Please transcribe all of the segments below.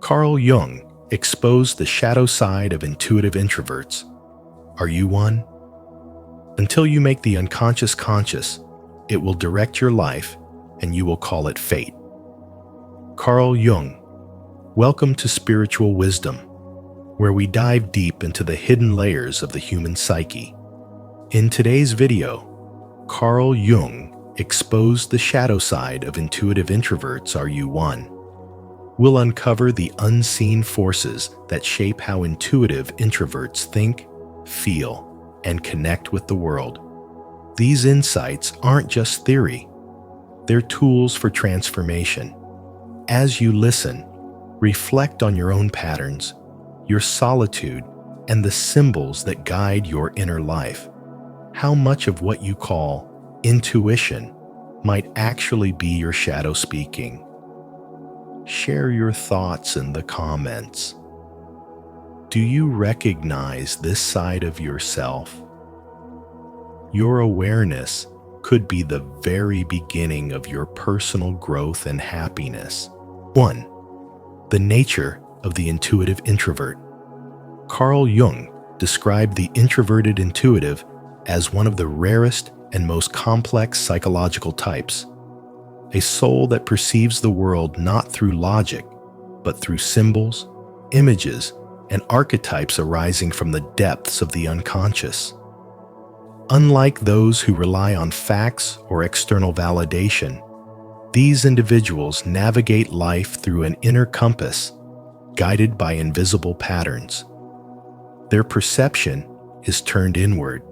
Carl Jung exposed the shadow side of intuitive introverts. Are you one? Until you make the unconscious conscious, it will direct your life and you will call it fate. Carl Jung, welcome to Spiritual Wisdom, where we dive deep into the hidden layers of the human psyche. In today's video, Carl Jung exposed the shadow side of intuitive introverts. Are you one? We'll uncover the unseen forces that shape how intuitive introverts think, feel, and connect with the world. These insights aren't just theory, they're tools for transformation. As you listen, reflect on your own patterns, your solitude, and the symbols that guide your inner life. How much of what you call intuition might actually be your shadow speaking? Share your thoughts in the comments. Do you recognize this side of yourself? Your awareness could be the very beginning of your personal growth and happiness. 1. The nature of the intuitive introvert. Carl Jung described the introverted intuitive as one of the rarest and most complex psychological types. A soul that perceives the world not through logic, but through symbols, images, and archetypes arising from the depths of the unconscious. Unlike those who rely on facts or external validation, these individuals navigate life through an inner compass, guided by invisible patterns. Their perception is turned inward,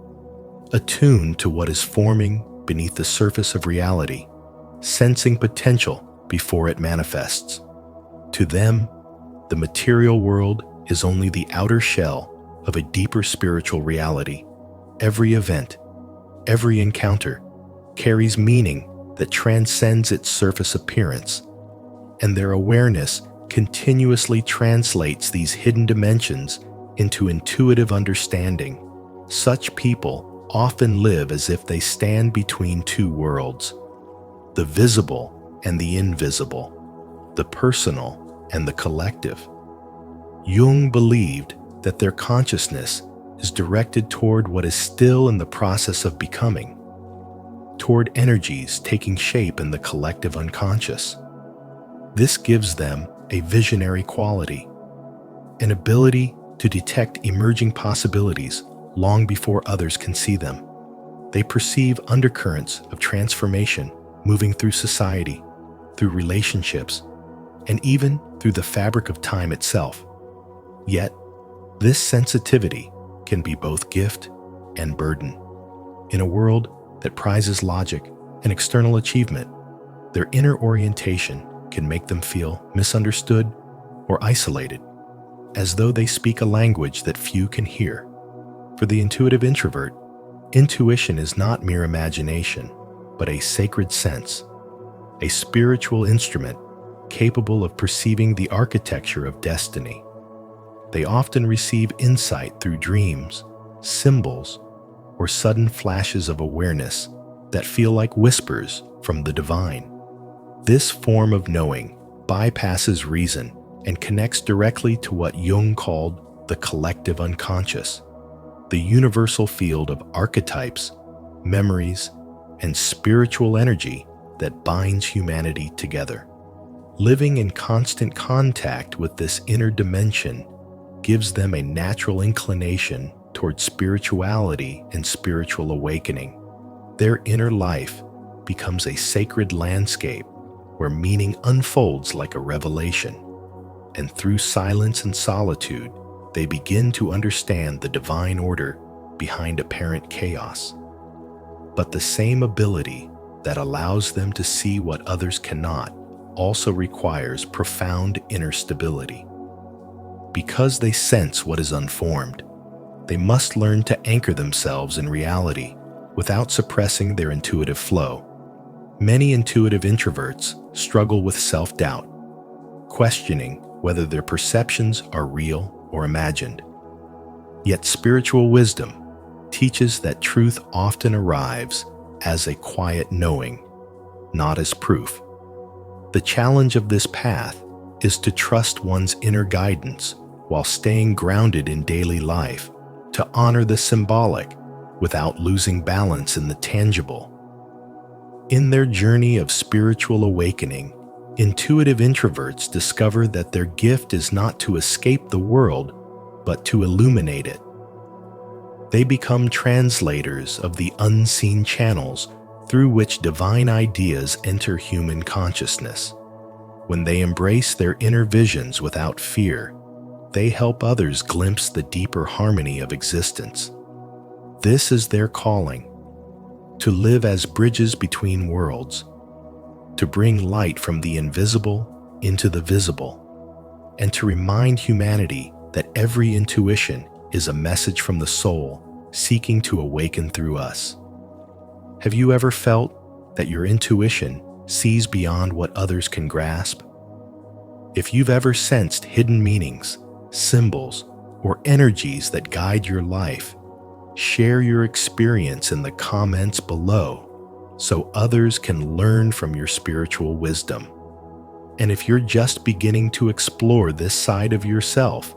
attuned to what is forming beneath the surface of reality, sensing potential before it manifests. To them, the material world is only the outer shell of a deeper spiritual reality. Every event, every encounter, carries meaning that transcends its surface appearance, and their awareness continuously translates these hidden dimensions into intuitive understanding. Such people often live as if they stand between two worlds, the visible and the invisible, the personal and the collective. Jung believed that their consciousness is directed toward what is still in the process of becoming, toward energies taking shape in the collective unconscious. This gives them a visionary quality, an ability to detect emerging possibilities long before others can see them. They perceive undercurrents of transformation moving through society, through relationships, and even through the fabric of time itself. Yet, this sensitivity can be both gift and burden. In a world that prizes logic and external achievement, their inner orientation can make them feel misunderstood or isolated, as though they speak a language that few can hear. For the intuitive introvert, intuition is not mere imagination, but a sacred sense, a spiritual instrument capable of perceiving the architecture of destiny. They often receive insight through dreams, symbols, or sudden flashes of awareness that feel like whispers from the divine. This form of knowing bypasses reason and connects directly to what Jung called the collective unconscious, the universal field of archetypes, memories, and spiritual energy that binds humanity together. Living in constant contact with this inner dimension gives them a natural inclination toward spirituality and spiritual awakening. Their inner life becomes a sacred landscape where meaning unfolds like a revelation, and through silence and solitude, they begin to understand the divine order behind apparent chaos. But the same ability that allows them to see what others cannot also requires profound inner stability. Because they sense what is unformed, they must learn to anchor themselves in reality without suppressing their intuitive flow. Many intuitive introverts struggle with self-doubt, questioning whether their perceptions are real or imagined. Yet spiritual wisdom teaches that truth often arrives as a quiet knowing, not as proof. The challenge of this path is to trust one's inner guidance while staying grounded in daily life, to honor the symbolic without losing balance in the tangible. In their journey of spiritual awakening, intuitive introverts discover that their gift is not to escape the world, but to illuminate it. They become translators of the unseen channels through which divine ideas enter human consciousness. When they embrace their inner visions without fear, they help others glimpse the deeper harmony of existence. This is their calling: to live as bridges between worlds, to bring light from the invisible into the visible, and to remind humanity that every intuition is a message from the soul seeking to awaken through us. Have you ever felt that your intuition sees beyond what others can grasp? If you've ever sensed hidden meanings, symbols, or energies that guide your life, share your experience in the comments below so others can learn from your spiritual wisdom. And if you're just beginning to explore this side of yourself,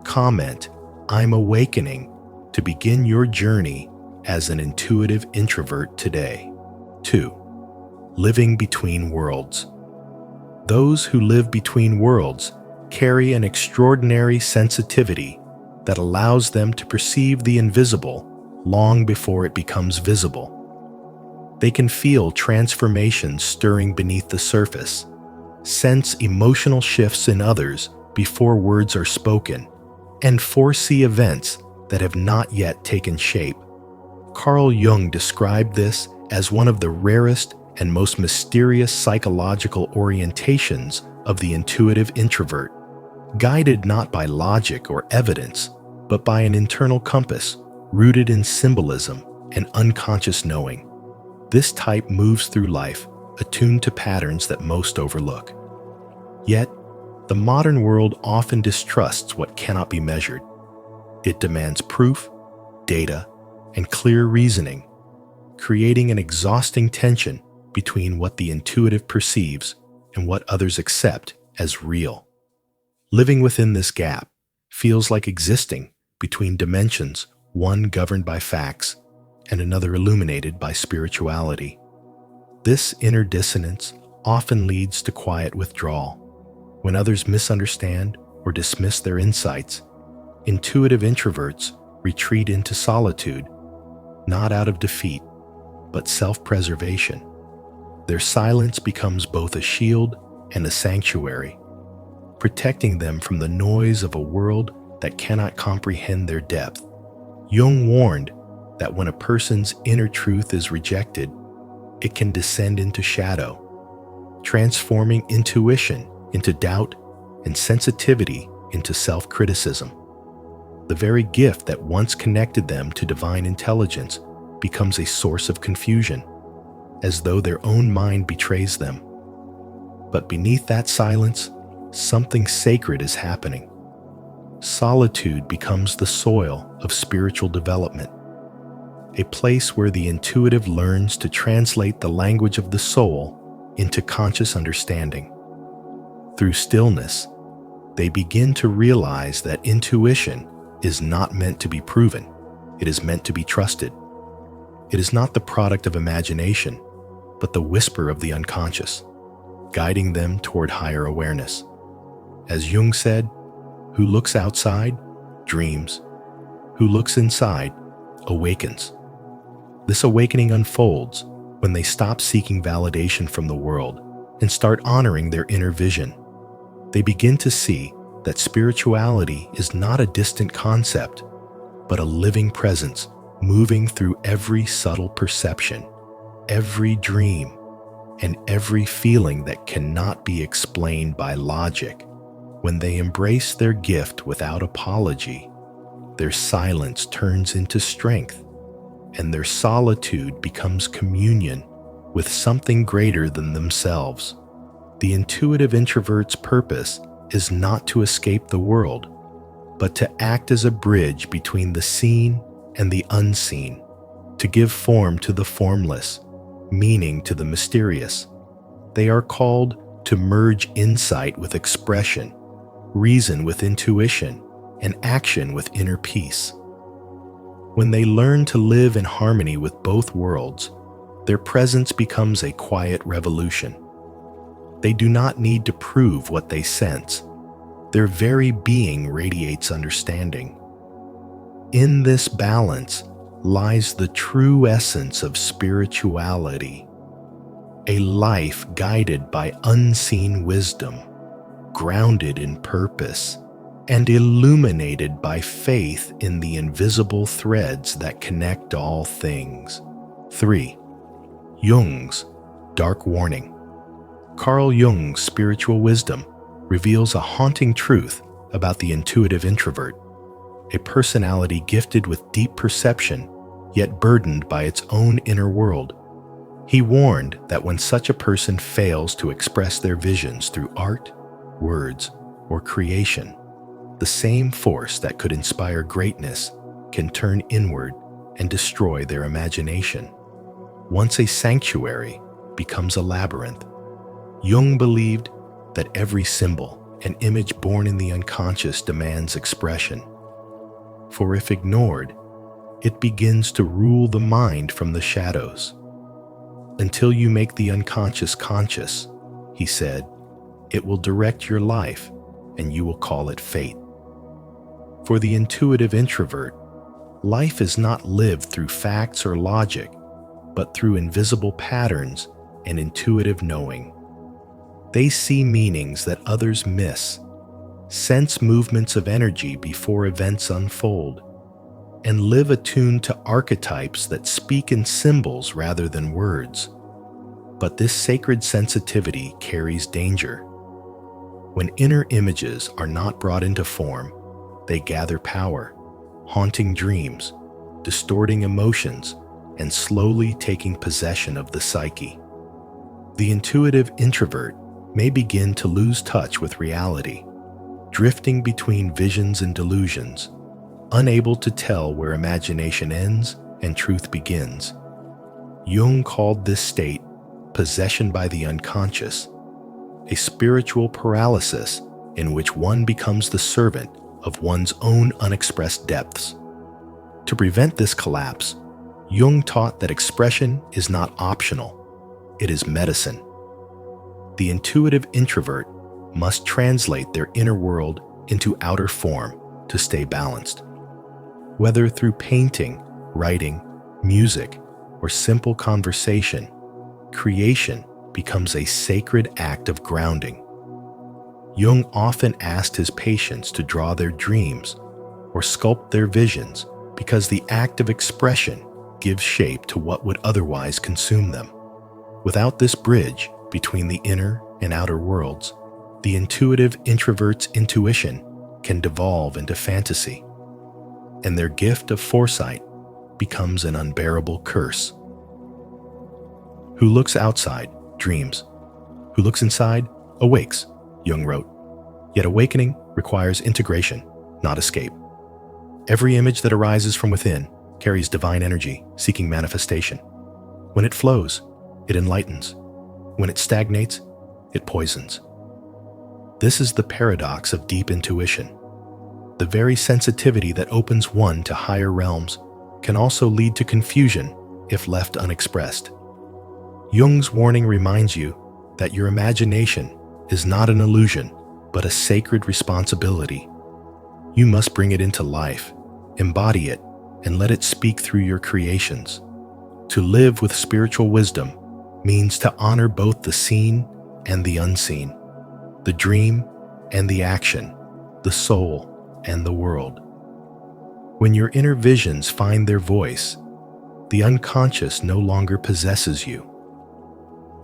comment, "I'm awakening," to begin your journey as an intuitive introvert today. 2. Living between worlds. Those who live between worlds carry an extraordinary sensitivity that allows them to perceive the invisible long before it becomes visible. They can feel transformations stirring beneath the surface, sense emotional shifts in others before words are spoken, and foresee events that have not yet taken shape. Carl Jung described this as one of the rarest and most mysterious psychological orientations of the intuitive introvert, guided not by logic or evidence, but by an internal compass rooted in symbolism and unconscious knowing. This type moves through life attuned to patterns that most overlook. Yet, the modern world often distrusts what cannot be measured. It demands proof, data, and clear reasoning, creating an exhausting tension between what the intuitive perceives and what others accept as real. Living within this gap feels like existing between dimensions, one governed by facts and another illuminated by spirituality. This inner dissonance often leads to quiet withdrawal. When others misunderstand or dismiss their insights, intuitive introverts retreat into solitude, not out of defeat, but self-preservation. Their silence becomes both a shield and a sanctuary, protecting them from the noise of a world that cannot comprehend their depth. Jung warned that when a person's inner truth is rejected, it can descend into shadow, transforming intuition into doubt and sensitivity into self-criticism. The very gift that once connected them to divine intelligence becomes a source of confusion, as though their own mind betrays them. But beneath that silence, something sacred is happening. Solitude becomes the soil of spiritual development, a place where the intuitive learns to translate the language of the soul into conscious understanding. Through stillness, they begin to realize that intuition is not meant to be proven, it is meant to be trusted. It is not the product of imagination, but the whisper of the unconscious, guiding them toward higher awareness. As Jung said, "Who looks outside, dreams. Who looks inside, awakens." This awakening unfolds when they stop seeking validation from the world and start honoring their inner vision. They begin to see that spirituality is not a distant concept, but a living presence moving through every subtle perception, every dream, and every feeling that cannot be explained by logic. When they embrace their gift without apology, their silence turns into strength, and their solitude becomes communion with something greater than themselves. The intuitive introvert's purpose is not to escape the world, but to act as a bridge between the seen and the unseen, to give form to the formless, meaning to the mysterious. They are called to merge insight with expression, reason with intuition, and action with inner peace. When they learn to live in harmony with both worlds, their presence becomes a quiet revolution. They do not need to prove what they sense. Their very being radiates understanding. In this balance lies the true essence of spirituality, a life guided by unseen wisdom, grounded in purpose, and illuminated by faith in the invisible threads that connect all things. 3. Jung's dark warning. Carl Jung's spiritual wisdom reveals a haunting truth about the intuitive introvert, a personality gifted with deep perception, yet burdened by its own inner world. He warned that when such a person fails to express their visions through art, words, or creation, the same force that could inspire greatness can turn inward and destroy their imagination. Once a sanctuary becomes a labyrinth, Jung believed that every symbol and image born in the unconscious demands expression. For if ignored, it begins to rule the mind from the shadows. Until you make the unconscious conscious, he said, it will direct your life and you will call it fate. For the intuitive introvert, life is not lived through facts or logic, but through invisible patterns and intuitive knowing. They see meanings that others miss, sense movements of energy before events unfold, and live attuned to archetypes that speak in symbols rather than words. But this sacred sensitivity carries danger. When inner images are not brought into form, they gather power, haunting dreams, distorting emotions, and slowly taking possession of the psyche. The intuitive introvert may begin to lose touch with reality, drifting between visions and delusions, unable to tell where imagination ends and truth begins. Jung called this state possession by the unconscious, a spiritual paralysis in which one becomes the servant of one's own unexpressed depths. To prevent this collapse, Jung taught that expression is not optional, it is medicine. The intuitive introvert must translate their inner world into outer form to stay balanced. Whether through painting, writing, music, or simple conversation, creation becomes a sacred act of grounding. Jung often asked his patients to draw their dreams or sculpt their visions because the act of expression gives shape to what would otherwise consume them. Without this bridge between the inner and outer worlds, the intuitive introvert's intuition can devolve into fantasy, and their gift of foresight becomes an unbearable curse. Who looks outside dreams. Who looks inside awakes, Jung wrote. Yet awakening requires integration, not escape. Every image that arises from within carries divine energy seeking manifestation. When it flows, it enlightens. When it stagnates, it poisons. This is the paradox of deep intuition. The very sensitivity that opens one to higher realms can also lead to confusion if left unexpressed. Jung's warning reminds you that your imagination is not an illusion, but a sacred responsibility. You must bring it into life, embody it, and let it speak through your creations. To live with spiritual wisdom means to honor both the seen and the unseen, the dream and the action, the soul and the world. When your inner visions find their voice, the unconscious no longer possesses you.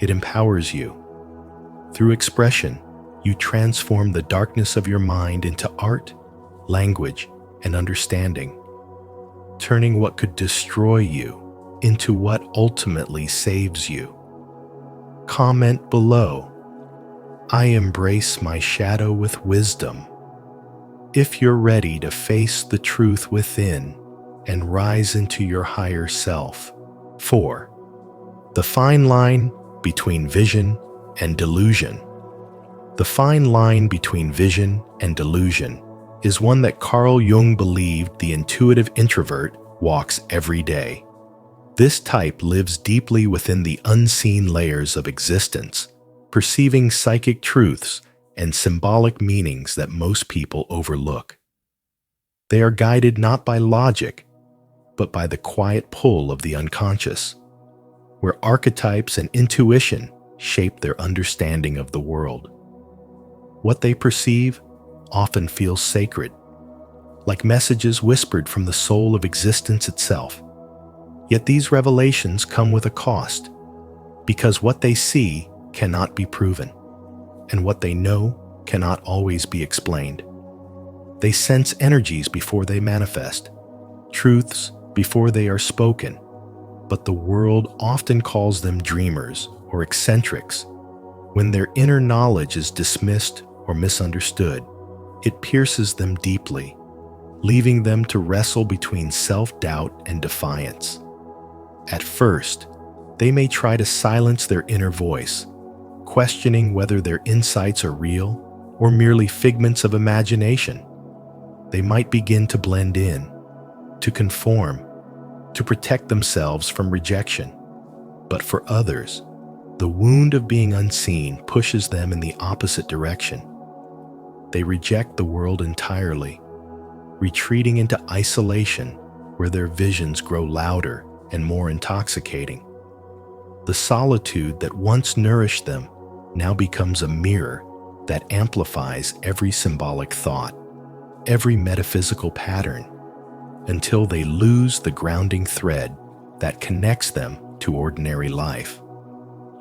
It empowers you. Through expression, you transform the darkness of your mind into art, language, and understanding, turning what could destroy you into what ultimately saves you. Comment below, I embrace my shadow with wisdom, if you're ready to face the truth within and rise into your higher self. 4. The fine line between vision and delusion. The fine line between vision and delusion is one that Carl Jung believed the intuitive introvert walks every day. This type lives deeply within the unseen layers of existence, perceiving psychic truths and symbolic meanings that most people overlook. They are guided not by logic, but by the quiet pull of the unconscious, where archetypes and intuition shape their understanding of the world. What they perceive often feels sacred, like messages whispered from the soul of existence itself. Yet these revelations come with a cost, because what they see cannot be proven, and what they know cannot always be explained. They sense energies before they manifest, truths before they are spoken, but the world often calls them dreamers or eccentrics. When their inner knowledge is dismissed or misunderstood, it pierces them deeply, leaving them to wrestle between self-doubt and defiance. At first, they may try to silence their inner voice, questioning whether their insights are real or merely figments of imagination. They might begin to blend in, to conform, to protect themselves from rejection. But for others, the wound of being unseen pushes them in the opposite direction. They reject the world entirely, retreating into isolation where their visions grow louder and more intoxicating. The solitude that once nourished them now becomes a mirror that amplifies every symbolic thought, every metaphysical pattern, until they lose the grounding thread that connects them to ordinary life.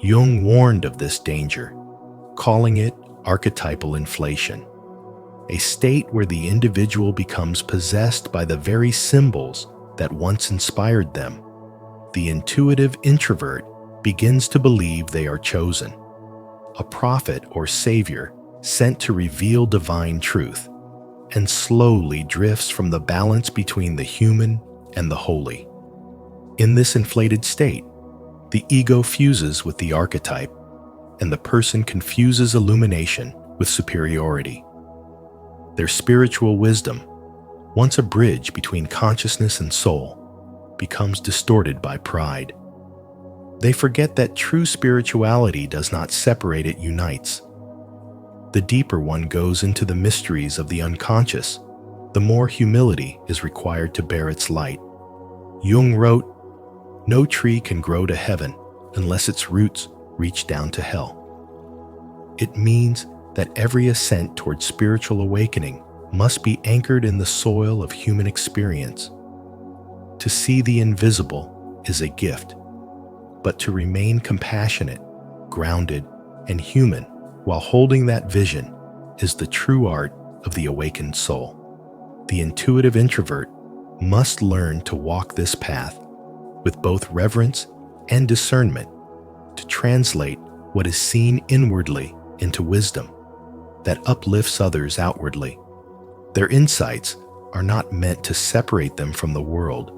Jung warned of this danger, calling it archetypal inflation, a state where the individual becomes possessed by the very symbols that once inspired them. The intuitive introvert begins to believe they are chosen, a prophet or savior sent to reveal divine truth, and slowly drifts from the balance between the human and the holy. In this inflated state, the ego fuses with the archetype, and the person confuses illumination with superiority. Their spiritual wisdom, once a bridge between consciousness and soul, becomes distorted by pride. They forget that true spirituality does not separate, it unites. The deeper one goes into the mysteries of the unconscious, the more humility is required to bear its light. Jung wrote, "No tree can grow to heaven unless its roots reach down to hell." It means that every ascent toward spiritual awakening must be anchored in the soil of human experience. To see the invisible is a gift, but to remain compassionate, grounded, and human while holding that vision is the true art of the awakened soul. The intuitive introvert must learn to walk this path with both reverence and discernment, to translate what is seen inwardly into wisdom that uplifts others outwardly. Their insights are not meant to separate them from the world,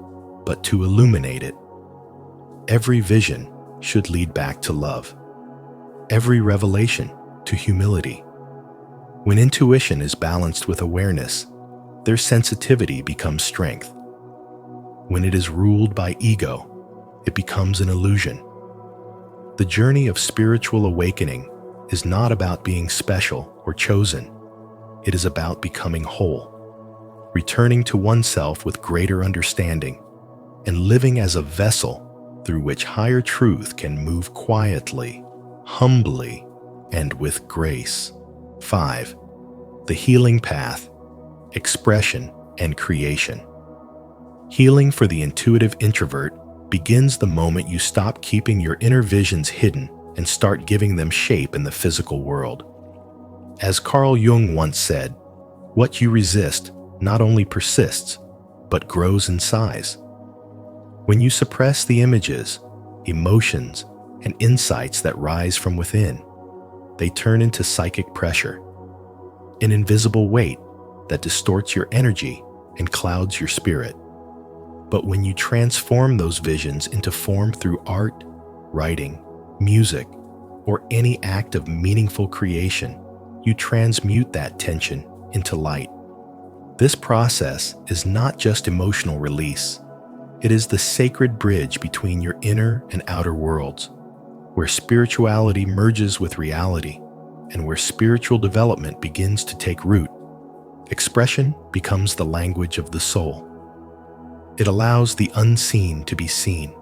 but to illuminate it. Every vision should lead back to love, every revelation to humility. When intuition is balanced with awareness, their sensitivity becomes strength. When it is ruled by ego, it becomes an illusion. The journey of spiritual awakening is not about being special or chosen. It is about becoming whole, returning to oneself with greater understanding, and living as a vessel through which higher truth can move quietly, humbly, and with grace. 5. The healing path, expression, and creation. Healing for the intuitive introvert begins the moment you stop keeping your inner visions hidden and start giving them shape in the physical world. As Carl Jung once said, what you resist not only persists, but grows in size. When you suppress the images, emotions, and insights that rise from within, they turn into psychic pressure, an invisible weight that distorts your energy and clouds your spirit. But when you transform those visions into form through art, writing, music, or any act of meaningful creation, you transmute that tension into light. This process is not just emotional release. It is the sacred bridge between your inner and outer worlds, where spirituality merges with reality and where spiritual development begins to take root. Expression becomes the language of the soul. It allows the unseen to be seen,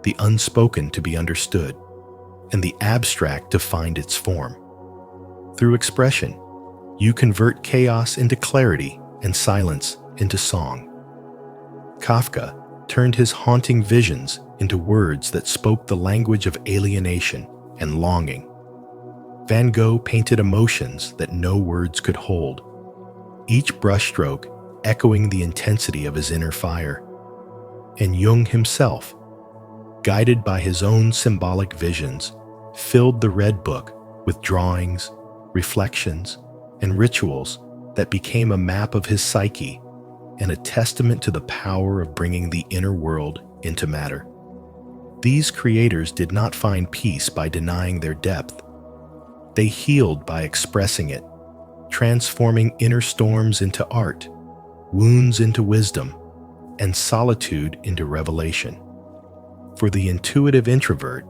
the unspoken to be understood, and the abstract to find its form. Through expression, you convert chaos into clarity and silence into song. Kafka turned his haunting visions into words that spoke the language of alienation and longing. Van Gogh painted emotions that no words could hold, each brushstroke echoing the intensity of his inner fire. And Jung himself, guided by his own symbolic visions, filled the Red Book with drawings, reflections, and rituals that became a map of his psyche and a testament to the power of bringing the inner world into matter. These creators did not find peace by denying their depth. They healed by expressing it, transforming inner storms into art, wounds into wisdom, and solitude into revelation. For the intuitive introvert,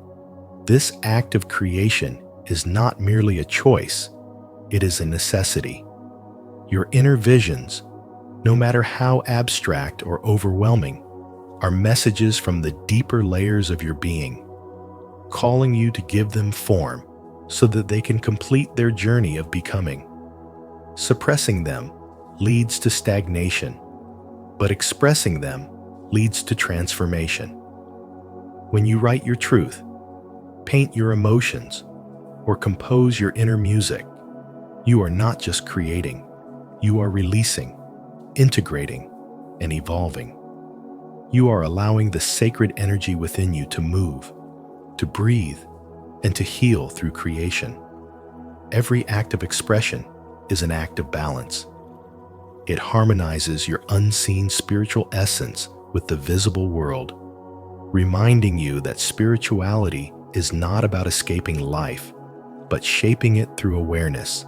this act of creation is not merely a choice, it is a necessity. Your inner visions, no matter how abstract or overwhelming, are messages from the deeper layers of your being, calling you to give them form so that they can complete their journey of becoming. Suppressing them leads to stagnation, but expressing them leads to transformation. When you write your truth, paint your emotions, or compose your inner music, you are not just creating, you are releasing, integrating, and evolving. You are allowing the sacred energy within you to move, to breathe, and to heal through creation. Every act of expression is an act of balance. It harmonizes your unseen spiritual essence with the visible world, reminding you that spirituality is not about escaping life, but shaping it through awareness.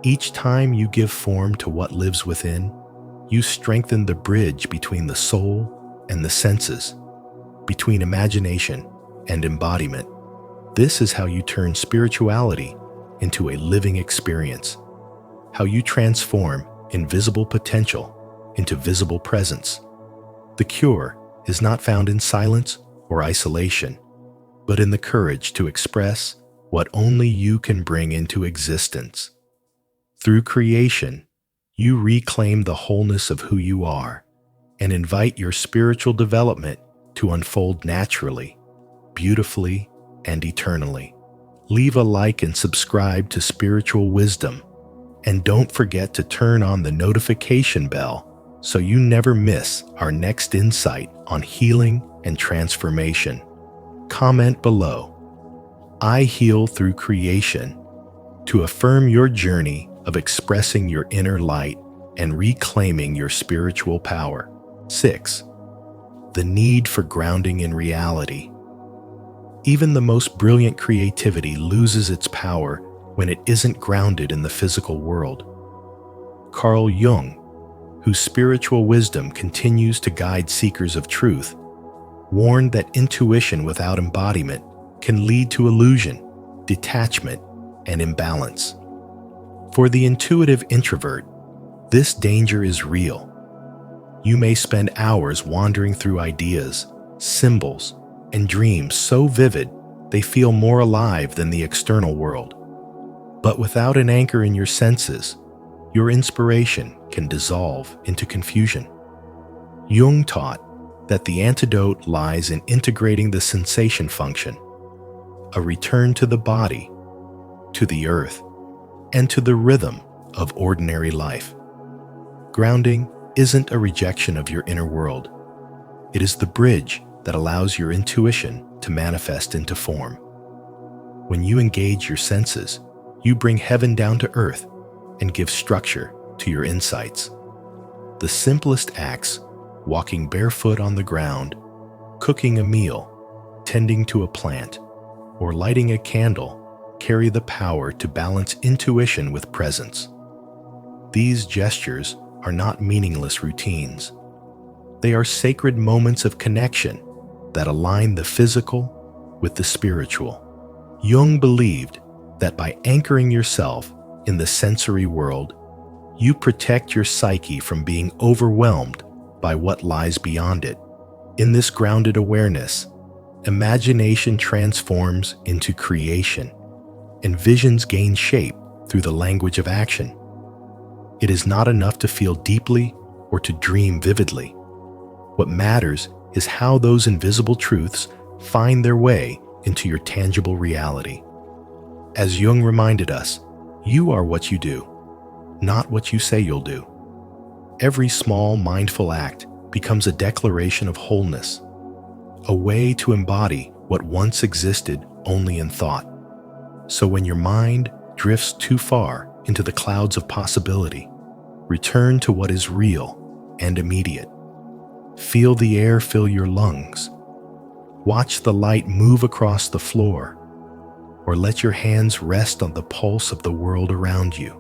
Each time you give form to what lives within, you strengthen the bridge between the soul and the senses, between imagination and embodiment. This is how you turn spirituality into a living experience, how you transform invisible potential into visible presence. The cure is not found in silence or isolation, but in the courage to express what only you can bring into existence. Through creation, you reclaim the wholeness of who you are and invite your spiritual development to unfold naturally, beautifully, and eternally. Leave a like and subscribe to Spiritual Wisdom, and don't forget to turn on the notification bell so you never miss our next insight on healing and transformation. Comment below, "I heal through creation," to affirm your journey of expressing your inner light and reclaiming your spiritual power. 6. The need for grounding in reality. Even the most brilliant creativity loses its power when it isn't grounded in the physical world. Carl Jung, whose spiritual wisdom continues to guide seekers of truth, warned that intuition without embodiment can lead to illusion, detachment, and imbalance. For the intuitive introvert, this danger is real. You may spend hours wandering through ideas, symbols, and dreams so vivid they feel more alive than the external world. But without an anchor in your senses, your inspiration can dissolve into confusion. Jung taught that the antidote lies in integrating the sensation function, a return to the body, to the earth, and to the rhythm of ordinary life. Grounding isn't a rejection of your inner world. It is the bridge that allows your intuition to manifest into form. When you engage your senses, you bring heaven down to earth and give structure to your insights. The simplest acts, walking barefoot on the ground, cooking a meal, tending to a plant, or lighting a candle, carry the power to balance intuition with presence. These gestures are not meaningless routines. They are sacred moments of connection that align the physical with the spiritual. Jung believed that by anchoring yourself in the sensory world, you protect your psyche from being overwhelmed by what lies beyond it. In this grounded awareness, imagination transforms into creation, and visions gain shape through the language of action. It is not enough to feel deeply or to dream vividly. What matters is how those invisible truths find their way into your tangible reality. As Jung reminded us, you are what you do, not what you say you'll do. Every small, mindful act becomes a declaration of wholeness, a way to embody what once existed only in thought. So when your mind drifts too far into the clouds of possibility, return to what is real and immediate. Feel the air fill your lungs. Watch the light move across the floor, or let your hands rest on the pulse of the world around you.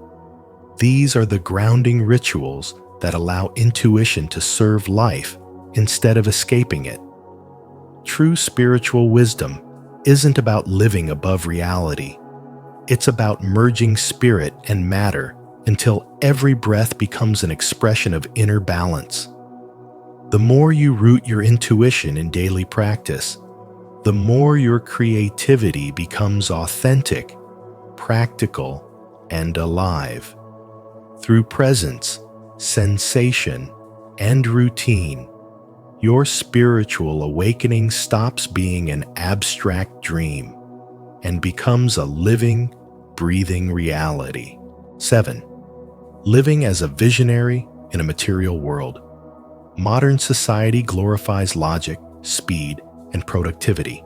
These are the grounding rituals that allow intuition to serve life instead of escaping it. True spiritual wisdom isn't about living above reality. It's about merging spirit and matter until every breath becomes an expression of inner balance. The more you root your intuition in daily practice, the more your creativity becomes authentic, practical, and alive. Through presence, sensation, and routine, your spiritual awakening stops being an abstract dream and becomes a living, breathing reality. 7. Living as a visionary in a material world. Modern society glorifies logic, speed, and productivity,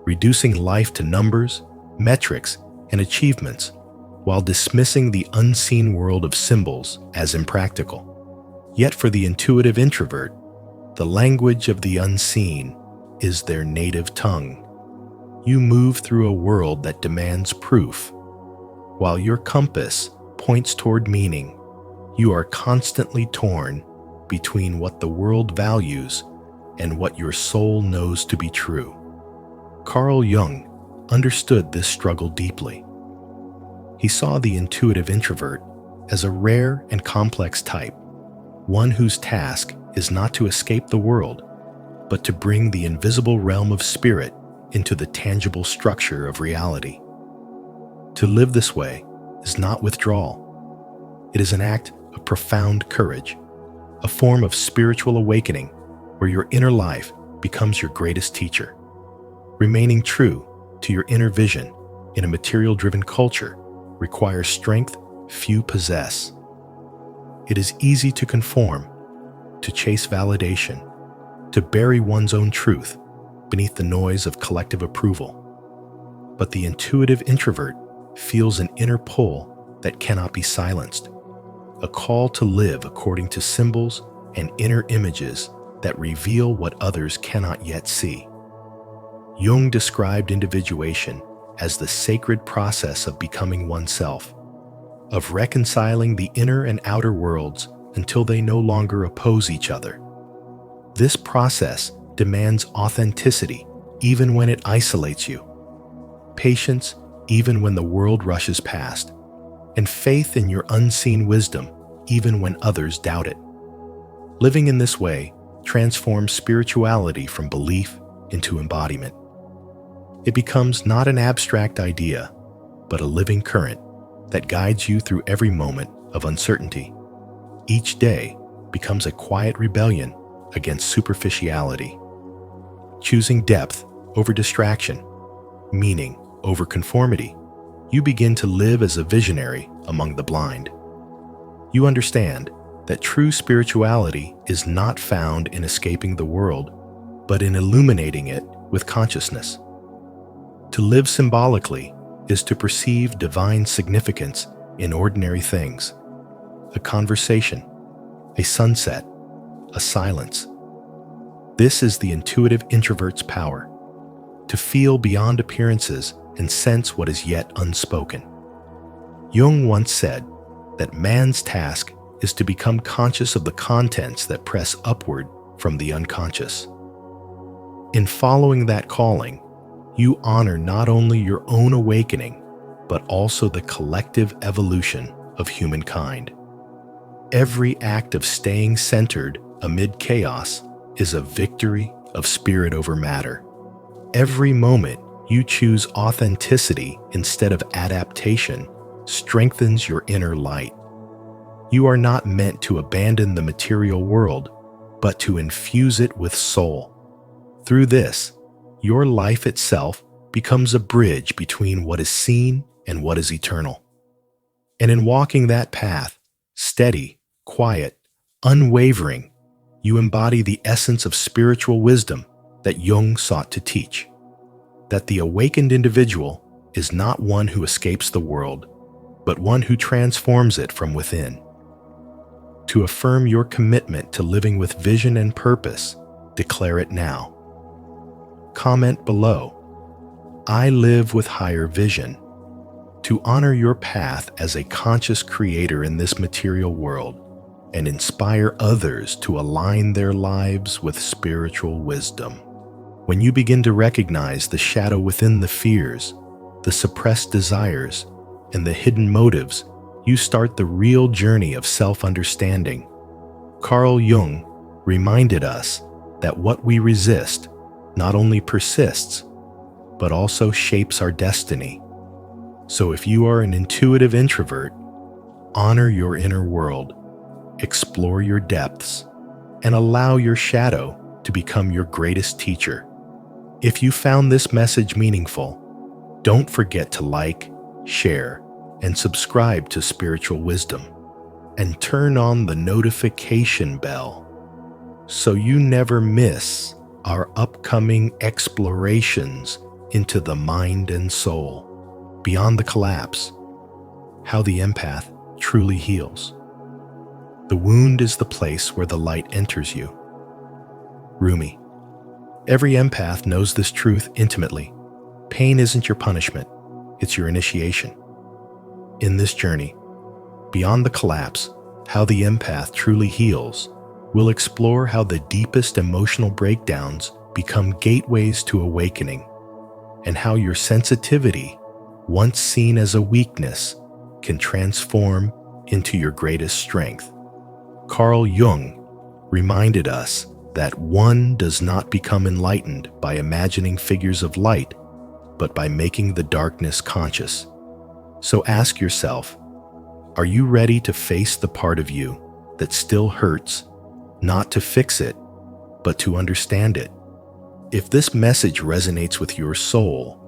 reducing life to numbers, metrics, and achievements, while dismissing the unseen world of symbols as impractical. Yet for the intuitive introvert, the language of the unseen is their native tongue. You move through a world that demands proof. While your compass points toward meaning, you are constantly torn between what the world values and what your soul knows to be true. Carl Jung understood this struggle deeply. He saw the intuitive introvert as a rare and complex type, one whose task is not to escape the world, but to bring the invisible realm of spirit into the tangible structure of reality. To live this way is not withdrawal. It is an act of profound courage, a form of spiritual awakening where your inner life becomes your greatest teacher. Remaining true to your inner vision in a material-driven culture requires strength few possess. It is easy to conform, to chase validation, to bury one's own truth beneath the noise of collective approval. But the intuitive introvert feels an inner pull that cannot be silenced, a call to live according to symbols and inner images that reveal what others cannot yet see. Jung described individuation as the sacred process of becoming oneself, of reconciling the inner and outer worlds until they no longer oppose each other. This process demands authenticity even when it isolates you, patience even when the world rushes past, and faith in your unseen wisdom even when others doubt it. Living in this way transforms spirituality from belief into embodiment. It becomes not an abstract idea, but a living current that guides you through every moment of uncertainty. Each day becomes a quiet rebellion against superficiality, choosing depth over distraction, meaning over conformity. You begin to live as a visionary among the blind. You understand that true spirituality is not found in escaping the world, but in illuminating it with consciousness. To live symbolically is to perceive divine significance in ordinary things: a conversation, a sunset, a silence. This is the intuitive introvert's power, to feel beyond appearances and sense what is yet unspoken. Jung once said that man's task is to become conscious of the contents that press upward from the unconscious. In following that calling, you honor not only your own awakening, but also the collective evolution of humankind. Every act of staying centered amid chaos is a victory of spirit over matter. Every moment you choose authenticity instead of adaptation strengthens your inner light. You are not meant to abandon the material world, but to infuse it with soul. Through this, your life itself becomes a bridge between what is seen and what is eternal. And in walking that path, steady, quiet, unwavering, you embody the essence of spiritual wisdom that Jung sought to teach. That the awakened individual is not one who escapes the world, but one who transforms it from within. To affirm your commitment to living with vision and purpose, declare it now. Comment below, "I live with higher vision." To honor your path as a conscious creator in this material world and inspire others to align their lives with spiritual wisdom. When you begin to recognize the shadow within the fears, the suppressed desires, and the hidden motives, you start the real journey of self-understanding. Carl Jung reminded us that what we resist not only persists, but also shapes our destiny. So if you are an intuitive introvert, honor your inner world, explore your depths, and allow your shadow to become your greatest teacher. If you found this message meaningful, don't forget to like, share, and subscribe to Spiritual Wisdom, and turn on the notification bell so you never miss our upcoming explorations into the mind and soul. Beyond the collapse, how the empath truly heals. The wound is the place where the light enters you. Rumi. Every empath knows this truth intimately. Pain isn't your punishment, it's your initiation. In this journey, beyond the collapse, how the empath truly heals, we'll explore how the deepest emotional breakdowns become gateways to awakening, and how your sensitivity, once seen as a weakness, can transform into your greatest strength. Carl Jung reminded us that one does not become enlightened by imagining figures of light, but by making the darkness conscious. So ask yourself, are you ready to face the part of you that still hurts, not to fix it, but to understand it? If this message resonates with your soul,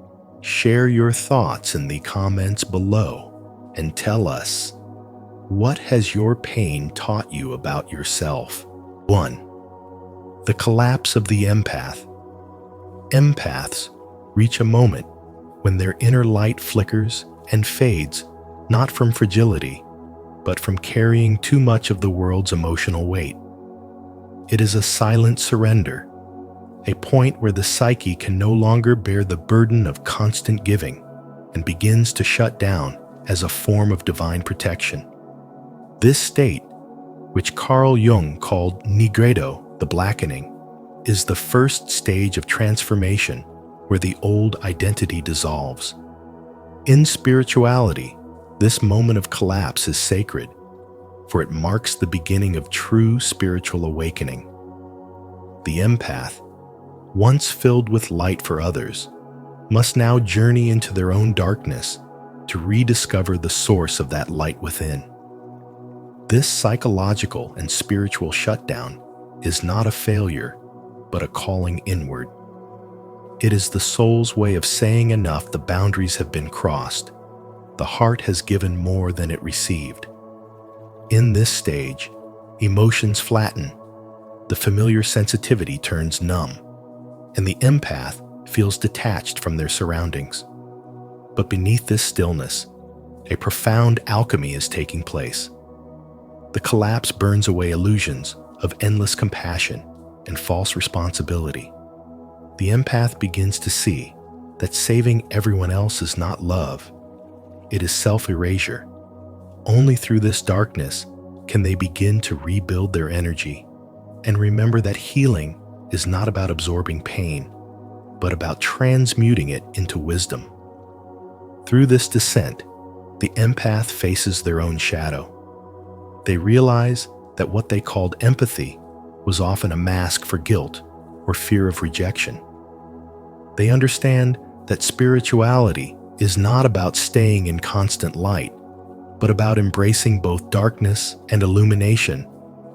share your thoughts in the comments below and tell us, what has your pain taught you about yourself? 1. The collapse of the empath. Empaths reach a moment when their inner light flickers and fades, not from fragility, but from carrying too much of the world's emotional weight. It is a silent surrender, a point where the psyche can no longer bear the burden of constant giving and begins to shut down as a form of divine protection. This state, which Carl Jung called nigredo, the blackening, is the first stage of transformation where the old identity dissolves. In spirituality, this moment of collapse is sacred, for it marks the beginning of true spiritual awakening. The empath, once filled with light for others, must now journey into their own darkness to rediscover the source of that light within. This psychological and spiritual shutdown is not a failure, but a calling inward. It is the soul's way of saying enough the boundaries have been crossed. The heart has given more than it received. In this stage, emotions flatten, the familiar sensitivity turns numb, and the empath feels detached from their surroundings. But beneath this stillness, a profound alchemy is taking place. The collapse burns away illusions of endless compassion and false responsibility. The empath begins to see that saving everyone else is not love, it is self-erasure. Only through this darkness can they begin to rebuild their energy and remember that healing is not about absorbing pain, but about transmuting it into wisdom. Through this descent, the empath faces their own shadow. They realize that what they called empathy was often a mask for guilt or fear of rejection. They understand that spirituality is not about staying in constant light, but about embracing both darkness and illumination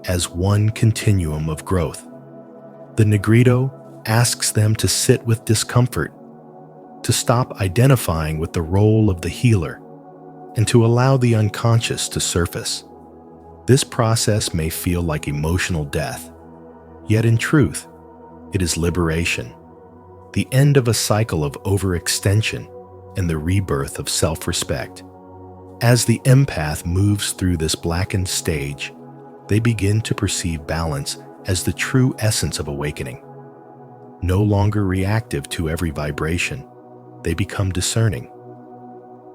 as one continuum of growth. The Negrito asks them to sit with discomfort, to stop identifying with the role of the healer, and to allow the unconscious to surface. This process may feel like emotional death, yet in truth, it is liberation, the end of a cycle of overextension and the rebirth of self-respect. As the empath moves through this blackened stage, they begin to perceive balance as the true essence of awakening. No longer reactive to every vibration, they become discerning.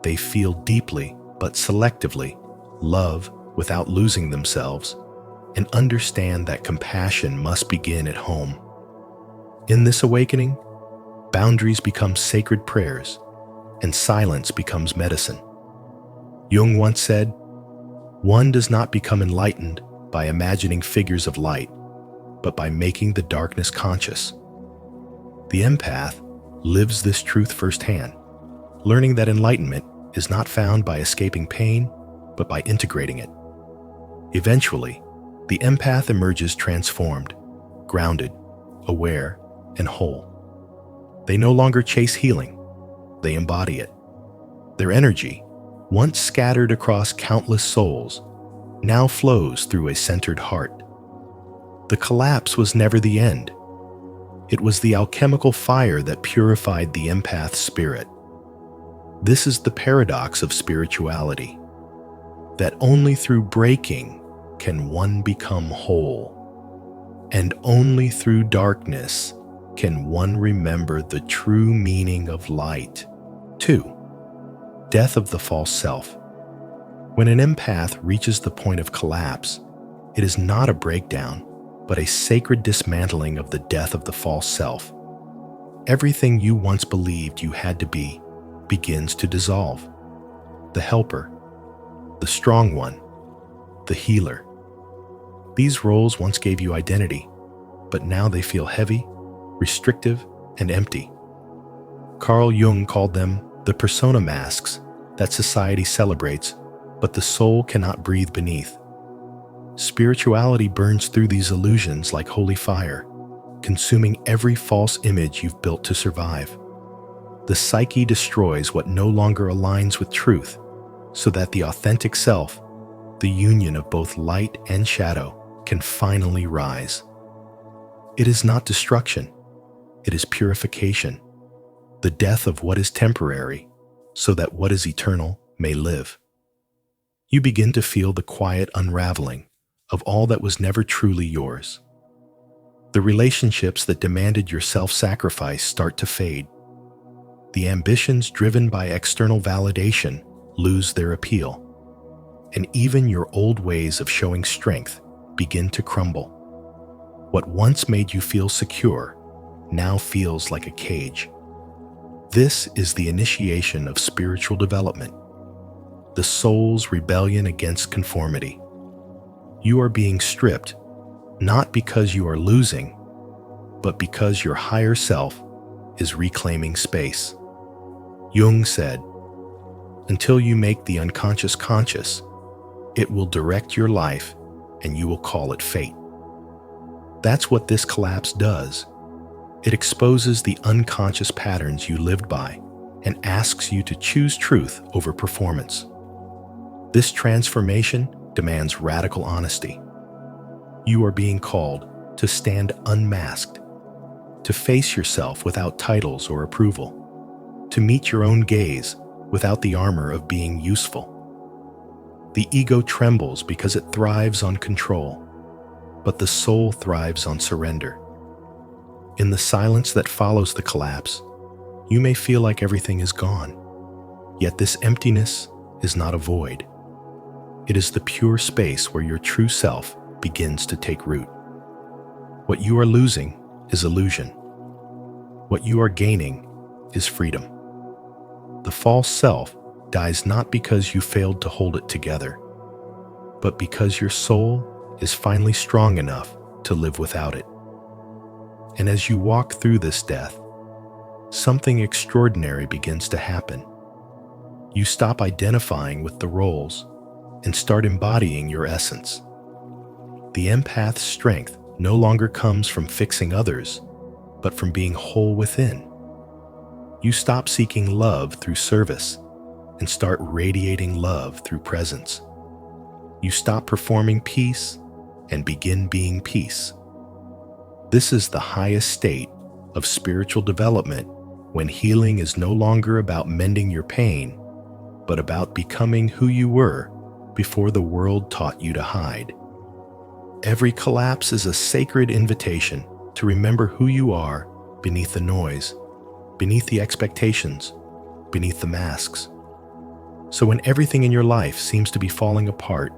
They feel deeply but selectively, love without losing themselves, and understand that compassion must begin at home. In this awakening, boundaries become sacred prayers, and silence becomes medicine. Jung once said, "One does not become enlightened by imagining figures of light, but by making the darkness conscious." The empath lives this truth firsthand, learning that enlightenment is not found by escaping pain, but by integrating it. Eventually, the empath emerges transformed, grounded, aware, and whole. They no longer chase healing, they embody it. Their energy, once scattered across countless souls, now flows through a centered heart. The collapse was never the end. It was the alchemical fire that purified the empath's spirit. This is the paradox of spirituality, that only through breaking can one become whole, and only through darkness can one remember the true meaning of light. 2. Death of the false self. When an empath reaches the point of collapse, it is not a breakdown, but a sacred dismantling of the death of the false self. Everything you once believed you had to be begins to dissolve. The helper, the strong one, the healer. These roles once gave you identity, but now they feel heavy, restrictive, and empty. Carl Jung called them the persona masks that society celebrates, but the soul cannot breathe beneath. Spirituality burns through these illusions like holy fire, consuming every false image you've built to survive. The psyche destroys what no longer aligns with truth, so that the authentic self, the union of both light and shadow, can finally rise. It is not destruction, it is purification, the death of what is temporary, so that what is eternal may live. You begin to feel the quiet unraveling of all that was never truly yours. The relationships that demanded your self-sacrifice start to fade. The ambitions driven by external validation lose their appeal, and even your old ways of showing strength begin to crumble. What once made you feel secure now feels like a cage. This is the initiation of spiritual development, the soul's rebellion against conformity. You are being stripped, not because you are losing, but because your higher self is reclaiming space. Jung said, "Until you make the unconscious conscious, it will direct your life and you will call it fate." That's what this collapse does. It exposes the unconscious patterns you lived by and asks you to choose truth over performance. This transformation demands radical honesty. You are being called to stand unmasked, to face yourself without titles or approval, to meet your own gaze without the armor of being useful. The ego trembles because it thrives on control, but the soul thrives on surrender. In the silence that follows the collapse, You may feel like everything is gone, yet this emptiness is not a void. It is the pure space where your true self begins to take root. What you are losing is illusion. What you are gaining is freedom. The false self dies not because you failed to hold it together, but because your soul is finally strong enough to live without it. And as you walk through this death, something extraordinary begins to happen. You stop identifying with the roles and start embodying your essence. The empath's strength no longer comes from fixing others, but from being whole within. You stop seeking love through service and start radiating love through presence. You stop performing peace and begin being peace. This is the highest state of spiritual development, when healing is no longer about mending your pain, but about becoming who you were before the world taught you to hide. Every collapse is a sacred invitation to remember who you are beneath the noise, beneath the expectations, beneath the masks. So when everything in your life seems to be falling apart,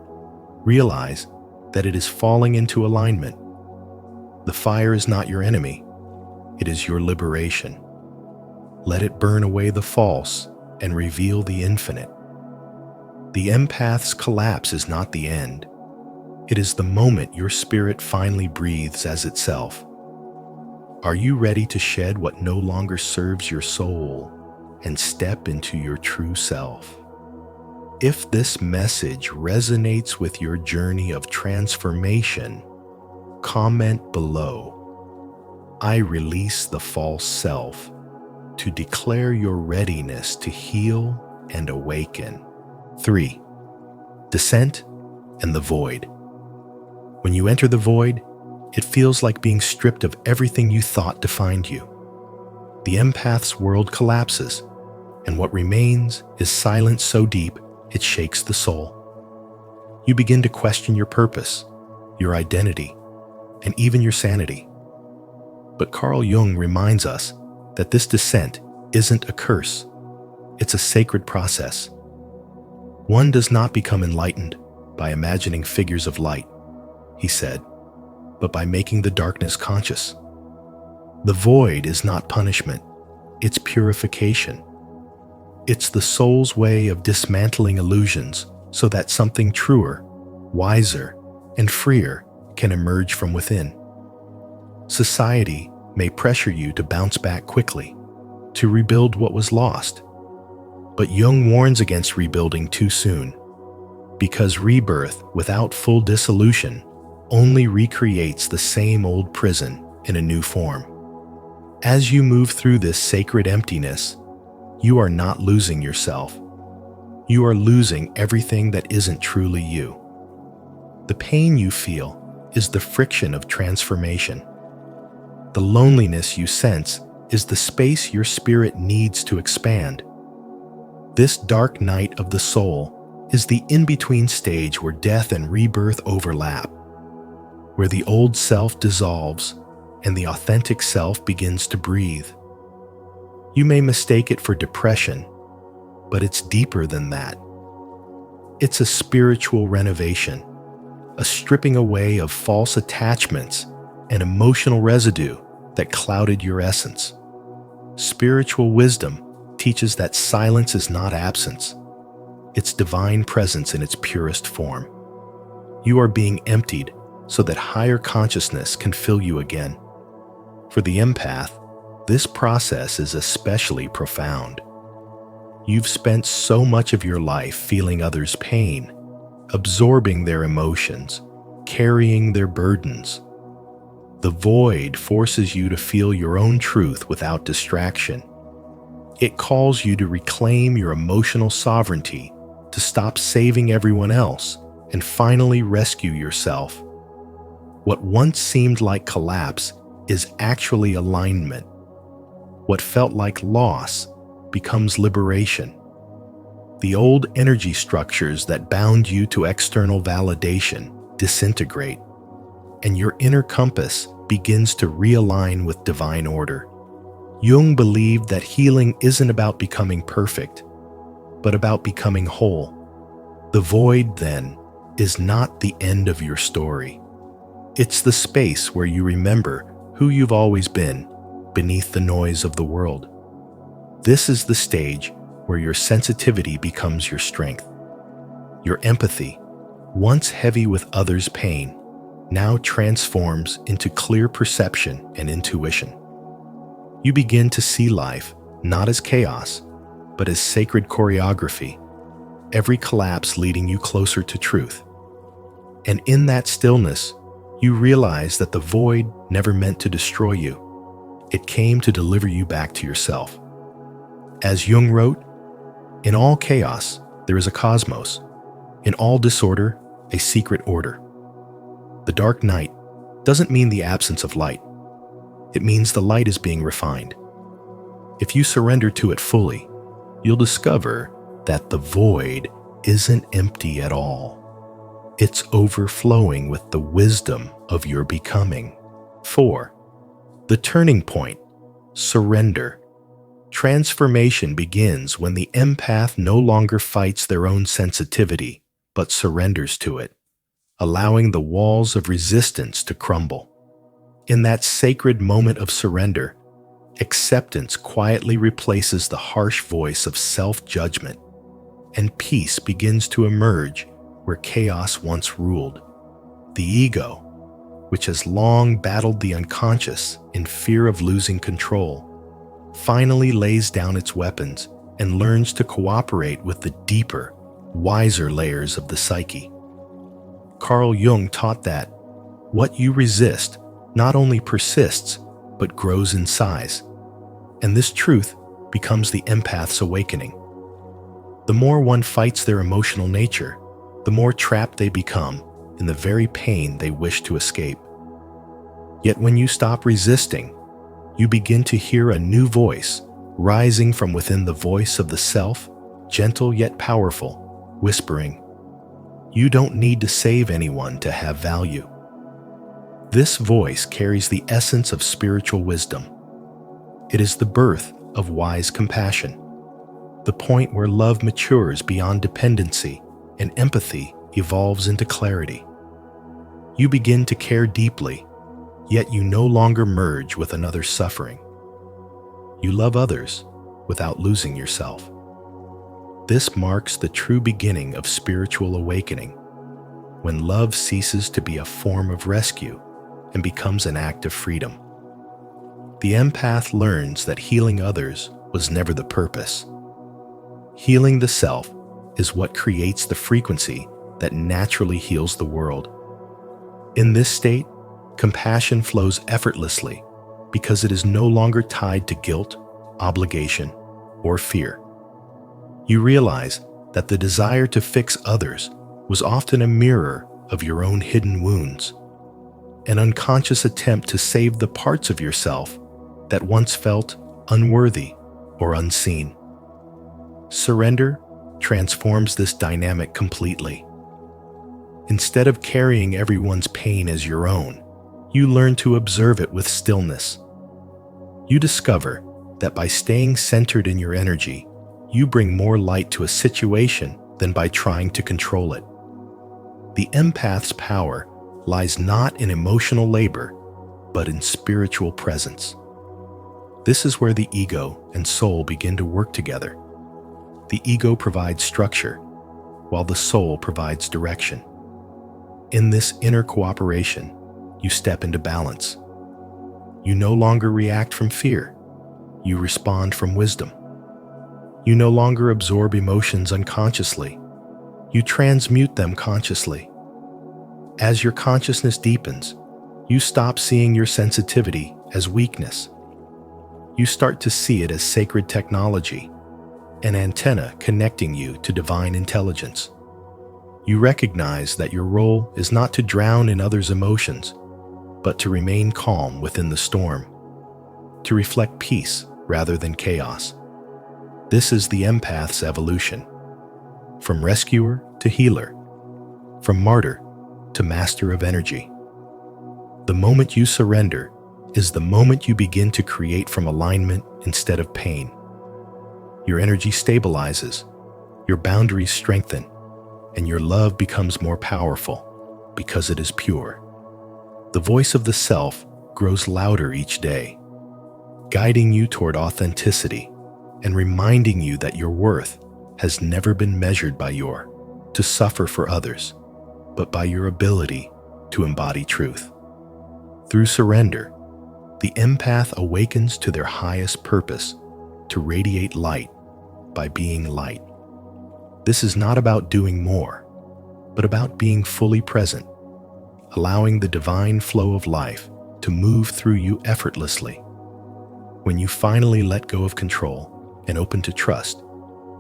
realize that it is falling into alignment. The fire is not your enemy, it is your liberation. Let it burn away the false and reveal the infinite. The empath's collapse is not the end. It is the moment your spirit finally breathes as itself. Are you ready to shed what no longer serves your soul and step into your true self? If this message resonates with your journey of transformation, comment below. I release the false self to declare your readiness to heal and awaken. 3. Descent and the void. When you enter the void, it feels like being stripped of everything you thought defined you. The empath's world collapses, and what remains is silence so deep it shakes the soul. You begin to question your purpose, your identity, and even your sanity. But Carl Jung reminds us that this descent isn't a curse. It's a sacred process. One does not become enlightened by imagining figures of light, he said, but by making the darkness conscious. The void is not punishment, it's purification. It's the soul's way of dismantling illusions so that something truer, wiser, and freer can emerge from within. Society may pressure you to bounce back quickly, to rebuild what was lost. But Jung warns against rebuilding too soon, because rebirth without full dissolution only recreates the same old prison in a new form. As you move through this sacred emptiness, you are not losing yourself. You are losing everything that isn't truly you. The pain you feel is the friction of transformation. The loneliness you sense is the space your spirit needs to expand. This dark night of the soul is the in-between stage where death and rebirth overlap, where the old self dissolves and the authentic self begins to breathe. You may mistake it for depression, but it's deeper than that. It's a spiritual renovation, a stripping away of false attachments and emotional residue that clouded your essence. Spiritual wisdom teaches that silence is not absence. It's divine presence in its purest form. You are being emptied so that higher consciousness can fill you again. For the empath, this process is especially profound. You've spent so much of your life feeling others' pain, absorbing their emotions, carrying their burdens. The void forces you to feel your own truth without distraction. It calls you to reclaim your emotional sovereignty, to stop saving everyone else, and finally rescue yourself. What once seemed like collapse is actually alignment. What felt like loss becomes liberation. The old energy structures that bound you to external validation disintegrate, and your inner compass begins to realign with divine order. Jung believed that healing isn't about becoming perfect, but about becoming whole. The void, then, is not the end of your story. It's the space where you remember who you've always been beneath the noise of the world. This is the stage where your sensitivity becomes your strength. Your empathy, once heavy with others' pain, now transforms into clear perception and intuition. You begin to see life not as chaos, but as sacred choreography, every collapse leading you closer to truth. And in that stillness, you realize that the void never meant to destroy you. It came to deliver you back to yourself. As Jung wrote, "In all chaos, there is a cosmos. In all disorder, a secret order." The dark night doesn't mean the absence of light. It means the light is being refined. If you surrender to it fully, you'll discover that the void isn't empty at all. It's overflowing with the wisdom of your becoming. 4. The turning point, surrender. Transformation begins when the empath no longer fights their own sensitivity, but surrenders to it, allowing the walls of resistance to crumble. In that sacred moment of surrender, acceptance quietly replaces the harsh voice of self-judgment, and peace begins to emerge where chaos once ruled. The ego, which has long battled the unconscious in fear of losing control, finally lays down its weapons and learns to cooperate with the deeper, wiser layers of the psyche. Carl Jung taught that what you resist not only persists, but grows in size. And this truth becomes the empath's awakening. The more one fights their emotional nature, the more trapped they become in the very pain they wish to escape. Yet when you stop resisting, you begin to hear a new voice rising from within the voice of the self, gentle yet powerful, whispering, "You don't need to save anyone to have value." This voice carries the essence of spiritual wisdom. It is the birth of wise compassion, the point where love matures beyond dependency and empathy evolves into clarity. You begin to care deeply, yet you no longer merge with another's suffering. You love others without losing yourself. This marks the true beginning of spiritual awakening, when love ceases to be a form of rescue and becomes an act of freedom. The empath learns that healing others was never the purpose. Healing the self is what creates the frequency that naturally heals the world. In this state, compassion flows effortlessly because it is no longer tied to guilt, obligation, or fear. You realize that the desire to fix others was often a mirror of your own hidden wounds, an unconscious attempt to save the parts of yourself that once felt unworthy or unseen. Surrender transforms this dynamic completely. Instead of carrying everyone's pain as your own, you learn to observe it with stillness. You discover that by staying centered in your energy, you bring more light to a situation than by trying to control it. The empath's power lies not in emotional labor, but in spiritual presence. This is where the ego and soul begin to work together. The ego provides structure, while the soul provides direction. In this inner cooperation, you step into balance. You no longer react from fear. You respond from wisdom. You no longer absorb emotions unconsciously. You transmute them consciously. As your consciousness deepens, you stop seeing your sensitivity as weakness. You start to see it as sacred technology, an antenna connecting you to divine intelligence. You recognize that your role is not to drown in others' emotions, but to remain calm within the storm, to reflect peace rather than chaos. This is the empath's evolution, from rescuer to healer, from martyr to master of energy. The moment you surrender, is the moment you begin to create from alignment instead of pain. Your energy stabilizes, your boundaries strengthen, and your love becomes more powerful because it is pure. The voice of the self grows louder each day, guiding you toward authenticity and reminding you that your worth has never been measured by your to suffer for others, but by your ability to embody truth. Through surrender, the empath awakens to their highest purpose, to radiate light by being light. This is not about doing more, but about being fully present, allowing the divine flow of life to move through you effortlessly. When you finally let go of control and open to trust,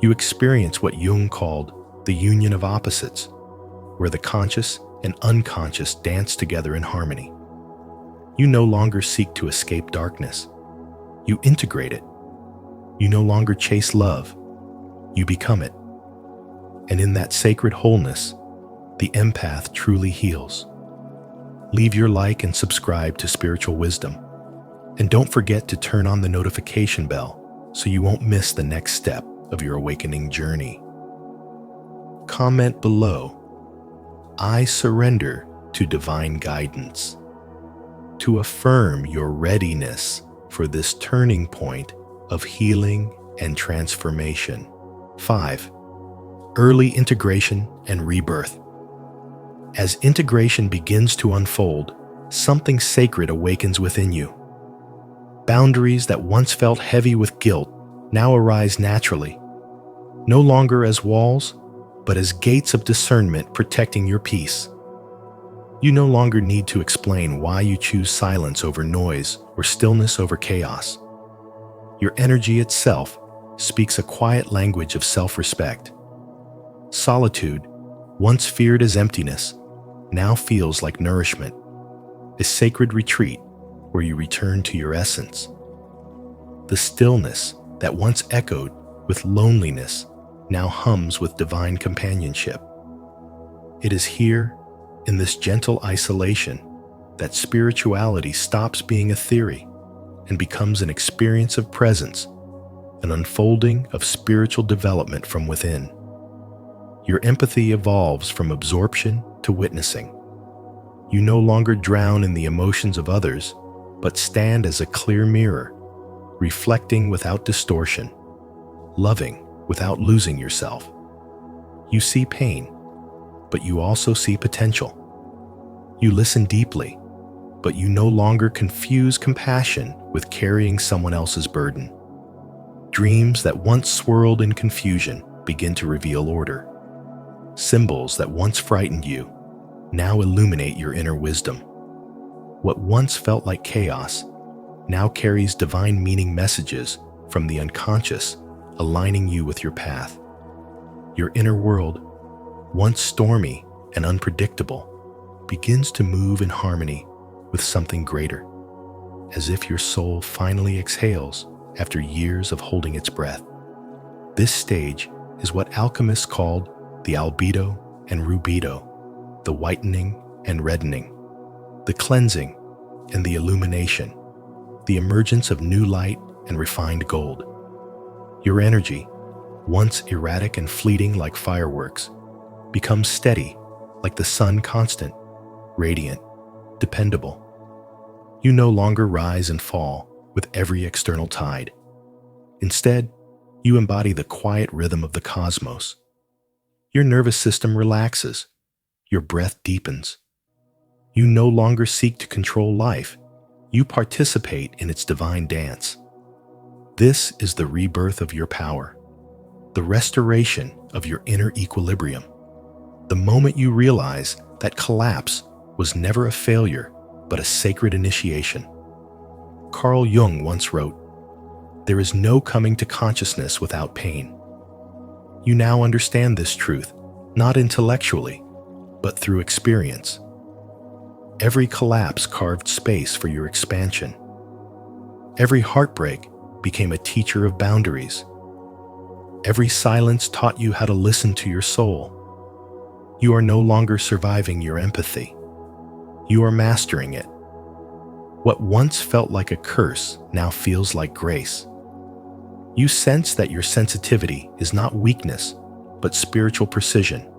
you experience what Jung called the union of opposites, where the conscious and unconscious dance together in harmony. You no longer seek to escape darkness. You integrate it. You no longer chase love. You become it. And in that sacred wholeness, the empath truly heals. Leave your like and subscribe to Spiritual Wisdom. And don't forget to turn on the notification bell so you won't miss the next step of your awakening journey. Comment below, "I surrender to divine guidance," to affirm your readiness for this turning point of healing and transformation. 5. Early integration and rebirth. As integration begins to unfold, something sacred awakens within you. Boundaries that once felt heavy with guilt now arise naturally, no longer as walls, but as gates of discernment protecting your peace. You no longer need to explain why you choose silence over noise or stillness over chaos. Your energy itself speaks a quiet language of self-respect. Solitude, once feared as emptiness, now feels like nourishment, a sacred retreat where you return to your essence. The stillness that once echoed with loneliness now hums with divine companionship. It is here, in this gentle isolation, that spirituality stops being a theory and becomes an experience of presence, an unfolding of spiritual development from within. Your empathy evolves from absorption to witnessing. You no longer drown in the emotions of others, but stand as a clear mirror, reflecting without distortion, loving without losing yourself. You see pain, but you also see potential. You listen deeply, but you no longer confuse compassion with carrying someone else's burden. Dreams that once swirled in confusion begin to reveal order. Symbols that once frightened you now illuminate your inner wisdom. What once felt like chaos now carries divine meaning messages from the unconscious, aligning you with your path. Your inner world, once stormy and unpredictable, begins to move in harmony with something greater, as if your soul finally exhales after years of holding its breath. This stage is what alchemists called the albedo and rubedo, the whitening and reddening, the cleansing and the illumination, the emergence of new light and refined gold. Your energy, once erratic and fleeting like fireworks, becomes steady like the sun, constant, radiant, dependable. You no longer rise and fall with every external tide. Instead, you embody the quiet rhythm of the cosmos. Your nervous system relaxes. Your breath deepens. You no longer seek to control life. You participate in its divine dance. This is the rebirth of your power, the restoration of your inner equilibrium, the moment you realize that collapse was never a failure, but a sacred initiation. Carl Jung once wrote, "There is no coming to consciousness without pain." You now understand this truth, not intellectually, but through experience. Every collapse carved space for your expansion. Every heartbreak became a teacher of boundaries. Every silence taught you how to listen to your soul. You are no longer surviving your empathy. You are mastering it. What once felt like a curse now feels like grace. You sense that your sensitivity is not weakness, but spiritual precision,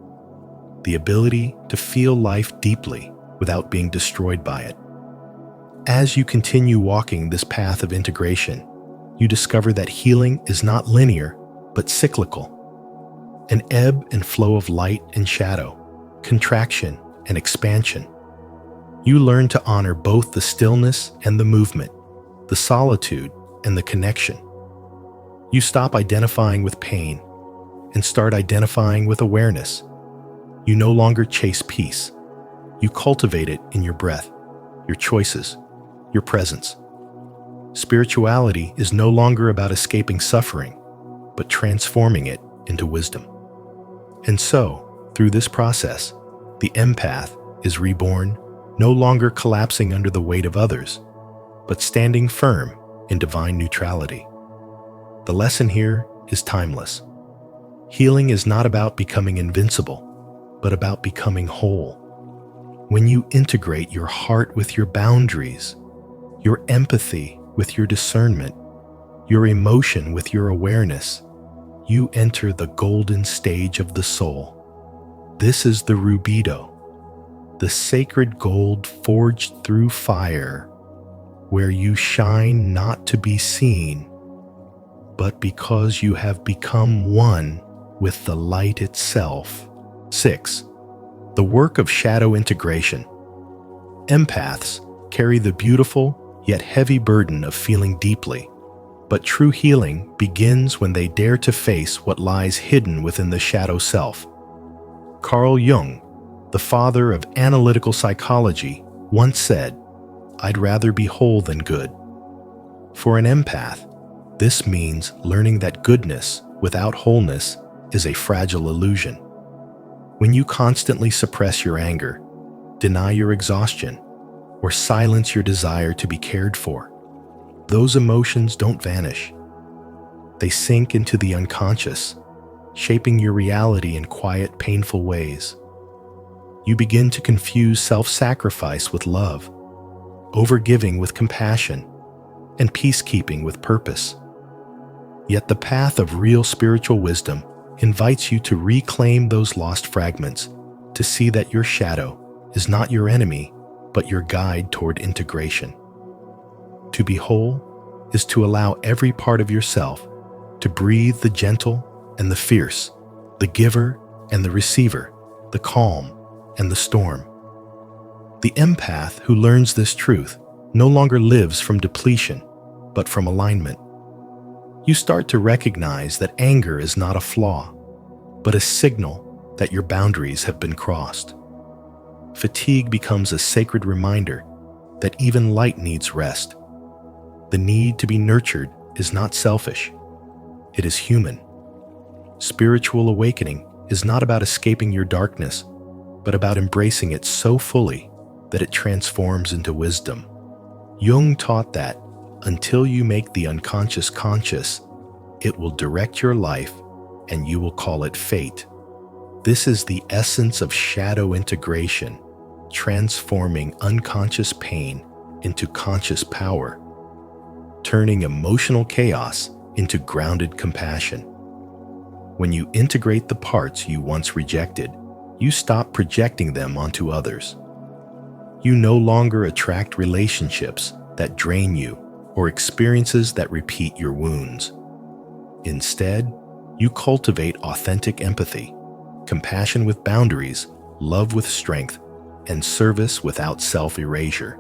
the ability to feel life deeply without being destroyed by it. As you continue walking this path of integration, you discover that healing is not linear, but cyclical. An ebb and flow of light and shadow, contraction and expansion. You learn to honor both the stillness and the movement, the solitude and the connection. You stop identifying with pain and start identifying with awareness. You no longer chase peace. You cultivate it in your breath, your choices, your presence. Spirituality is no longer about escaping suffering, but transforming it into wisdom. And so, through this process, the empath is reborn, no longer collapsing under the weight of others, but standing firm in divine neutrality. The lesson here is timeless. Healing is not about becoming invincible, but about becoming whole. When you integrate your heart with your boundaries, your empathy with your discernment, your emotion with your awareness, you enter the golden stage of the soul. This is the rubido, the sacred gold forged through fire, where you shine not to be seen, but because you have become one with the light itself. 6. The work of shadow integration. Empaths carry the beautiful yet heavy burden of feeling deeply, but true healing begins when they dare to face what lies hidden within the shadow self. Carl Jung, the father of analytical psychology, once said, "I'd rather be whole than good." For an empath, this means learning that goodness without wholeness is a fragile illusion. When you constantly suppress your anger, deny your exhaustion, or silence your desire to be cared for, those emotions don't vanish. They sink into the unconscious, shaping your reality in quiet, painful ways. You begin to confuse self-sacrifice with love, overgiving with compassion, and peacekeeping with purpose. Yet the path of real spiritual wisdom invites you to reclaim those lost fragments, to see that your shadow is not your enemy, but your guide toward integration. To be whole is to allow every part of yourself to breathe the gentle and the fierce, the giver and the receiver, the calm and the storm. The empath who learns this truth no longer lives from depletion, but from alignment. You start to recognize that anger is not a flaw, but a signal that your boundaries have been crossed. Fatigue becomes a sacred reminder that even light needs rest. The need to be nurtured is not selfish, it is human. Spiritual awakening is not about escaping your darkness, but about embracing it so fully that it transforms into wisdom. Jung taught that until you make the unconscious conscious, it will direct your life and you will call it fate. This is the essence of shadow integration, transforming unconscious pain into conscious power, turning emotional chaos into grounded compassion. When you integrate the parts you once rejected, you stop projecting them onto others. You no longer attract relationships that drain you or experiences that repeat your wounds. Instead, you cultivate authentic empathy, compassion with boundaries, love with strength, and service without self-erasure.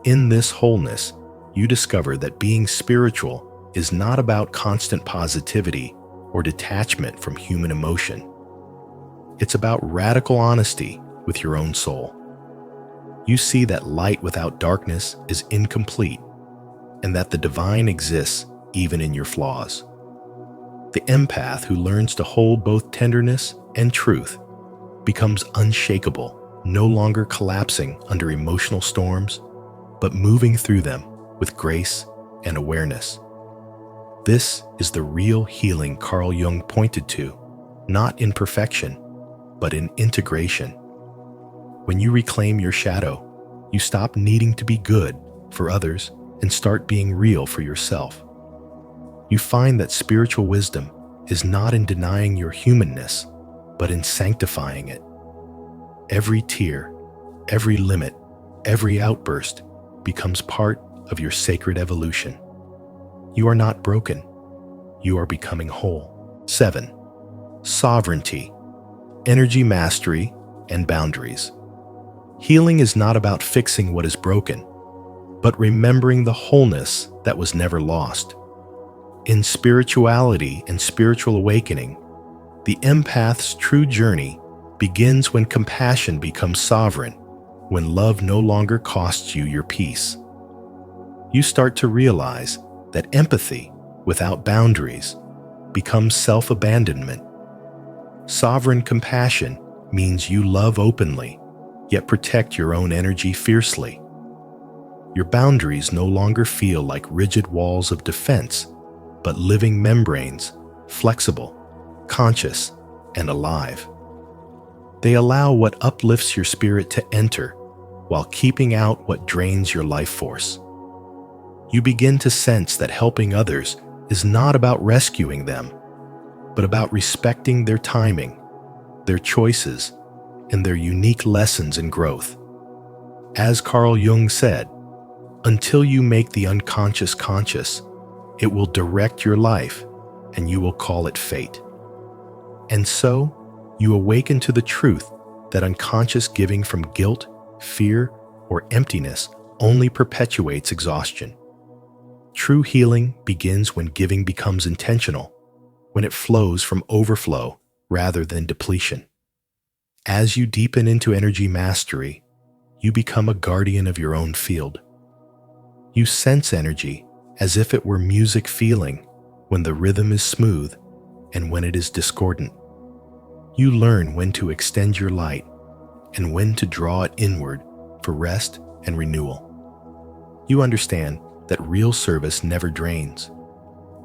In this wholeness, you discover that being spiritual is not about constant positivity or detachment from human emotion. It's about radical honesty with your own soul. You see that light without darkness is incomplete, and that the divine exists even in your flaws. The empath who learns to hold both tenderness and truth becomes unshakable, no longer collapsing under emotional storms, but moving through them with grace and awareness. This is the real healing Carl Jung pointed to, not in perfection, but in integration. When you reclaim your shadow, you stop needing to be good, for others, and start being real for yourself. You find that spiritual wisdom is not in denying your humanness, but in sanctifying it. Every tear, every limit, every outburst becomes part of your sacred evolution. You are not broken. You are becoming whole. 7. Sovereignty, energy mastery, and boundaries. Healing is not about fixing what is broken, but remembering the wholeness that was never lost. In spirituality and spiritual awakening, the empath's true journey begins when compassion becomes sovereign, when love no longer costs you your peace. You start to realize that empathy without boundaries becomes self-abandonment. Sovereign compassion means you love openly, yet protect your own energy fiercely. Your boundaries no longer feel like rigid walls of defense, but living membranes, flexible, conscious, and alive. They allow what uplifts your spirit to enter, while keeping out what drains your life force. You begin to sense that helping others is not about rescuing them, but about respecting their timing, their choices, and their unique lessons in growth. As Carl Jung said, "Until you make the unconscious conscious, it will direct your life, and you will call it fate." And so, you awaken to the truth that unconscious giving from guilt, fear, or emptiness only perpetuates exhaustion. True healing begins when giving becomes intentional, when it flows from overflow rather than depletion. As you deepen into energy mastery, you become a guardian of your own field. You sense energy as if it were music, feeling when the rhythm is smooth and when it is discordant. You learn when to extend your light and when to draw it inward for rest and renewal. You understand that real service never drains.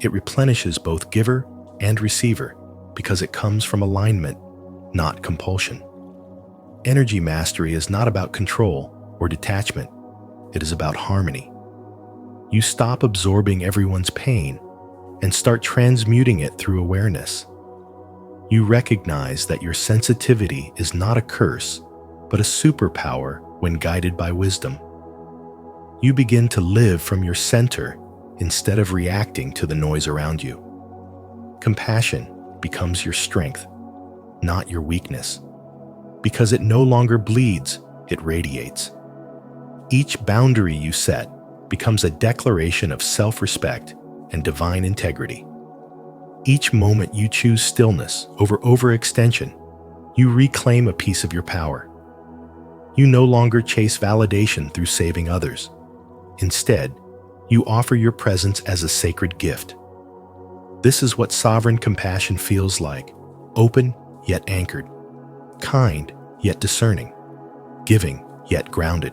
It replenishes both giver and receiver because it comes from alignment, not compulsion. Energy mastery is not about control or detachment. It is about harmony. You stop absorbing everyone's pain and start transmuting it through awareness. You recognize that your sensitivity is not a curse, but a superpower when guided by wisdom. You begin to live from your center instead of reacting to the noise around you. Compassion becomes your strength, not your weakness, because it no longer bleeds, it radiates. Each boundary you set becomes a declaration of self-respect and divine integrity. Each moment you choose stillness over overextension, you reclaim a piece of your power. You no longer chase validation through saving others. Instead, you offer your presence as a sacred gift. This is what sovereign compassion feels like: open yet anchored, kind yet discerning, giving yet grounded.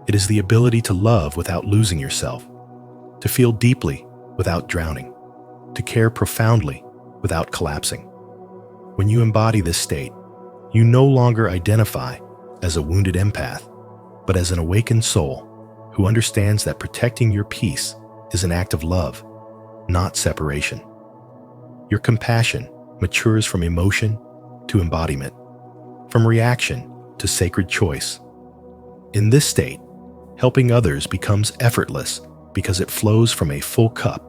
It is the ability to love without losing yourself, to feel deeply without drowning, to care profoundly without collapsing. When you embody this state, you no longer identify as a wounded empath, but as an awakened soul who understands that protecting your peace is an act of love, not separation. Your compassion matures from emotion to embodiment, from reaction to sacred choice. In this state, helping others becomes effortless because it flows from a full cup,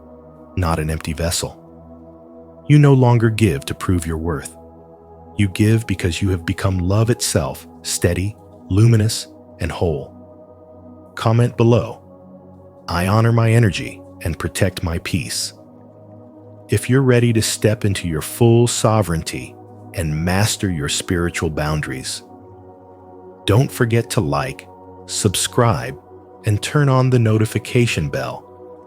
not an empty vessel. You no longer give to prove your worth. You give because you have become love itself, steady, luminous, and whole. Comment below, "I honor my energy and protect my peace." If you're ready to step into your full sovereignty and master your spiritual boundaries, don't forget to like, subscribe, and turn on the notification bell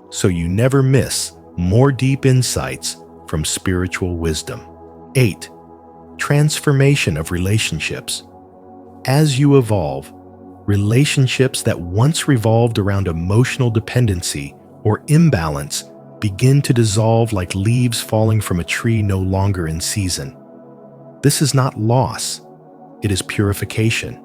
so you never miss more deep insights from spiritual wisdom. 8. Transformation of relationships. As you evolve, relationships that once revolved around emotional dependency or imbalance begin to dissolve like leaves falling from a tree no longer in season. This is not loss, it is purification.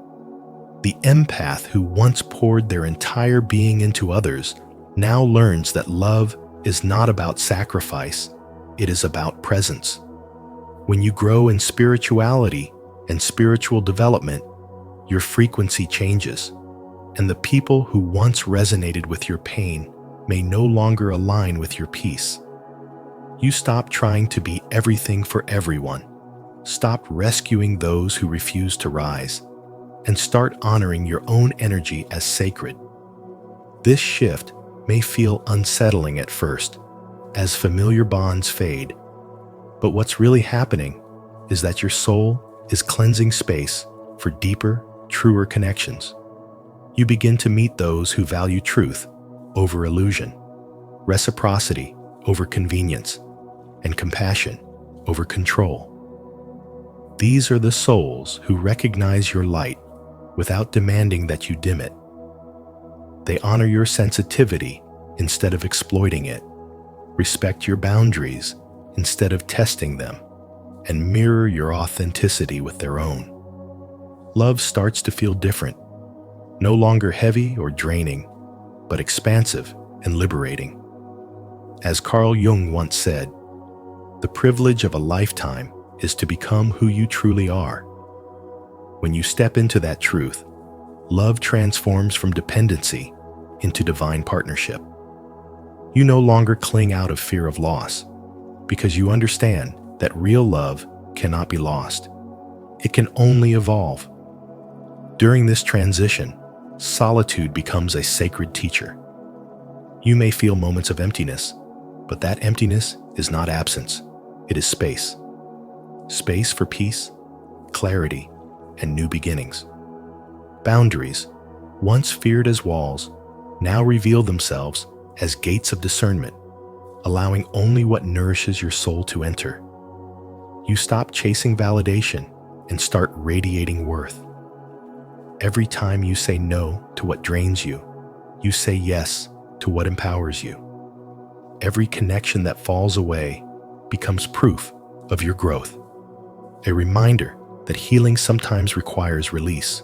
The empath who once poured their entire being into others now learns that love is not about sacrifice, it is about presence. When you grow in spirituality and spiritual development, your frequency changes, and the people who once resonated with your pain may no longer align with your peace. You stop trying to be everything for everyone. Stop rescuing those who refuse to rise, and start honoring your own energy as sacred. This shift may feel unsettling at first, as familiar bonds fade, but what's really happening is that your soul is cleansing space for deeper, truer connections. You begin to meet those who value truth over illusion, reciprocity over convenience, and compassion over control. These are the souls who recognize your light without demanding that you dim it. They honor your sensitivity instead of exploiting it, respect your boundaries instead of testing them, and mirror your authenticity with their own. Love starts to feel different, no longer heavy or draining, but expansive and liberating. As Carl Jung once said, "The privilege of a lifetime is to become who you truly are." When you step into that truth, love transforms from dependency into divine partnership. You no longer cling out of fear of loss, because you understand that real love cannot be lost. It can only evolve. During this transition, solitude becomes a sacred teacher. You may feel moments of emptiness, but that emptiness is not absence. It is space. Space for peace, clarity, and new beginnings. Boundaries, once feared as walls, now reveal themselves as gates of discernment, allowing only what nourishes your soul to enter. You stop chasing validation and start radiating worth. Every time you say no to what drains you, you say yes to what empowers you. Every connection that falls away becomes proof of your growth, a reminder that healing sometimes requires release.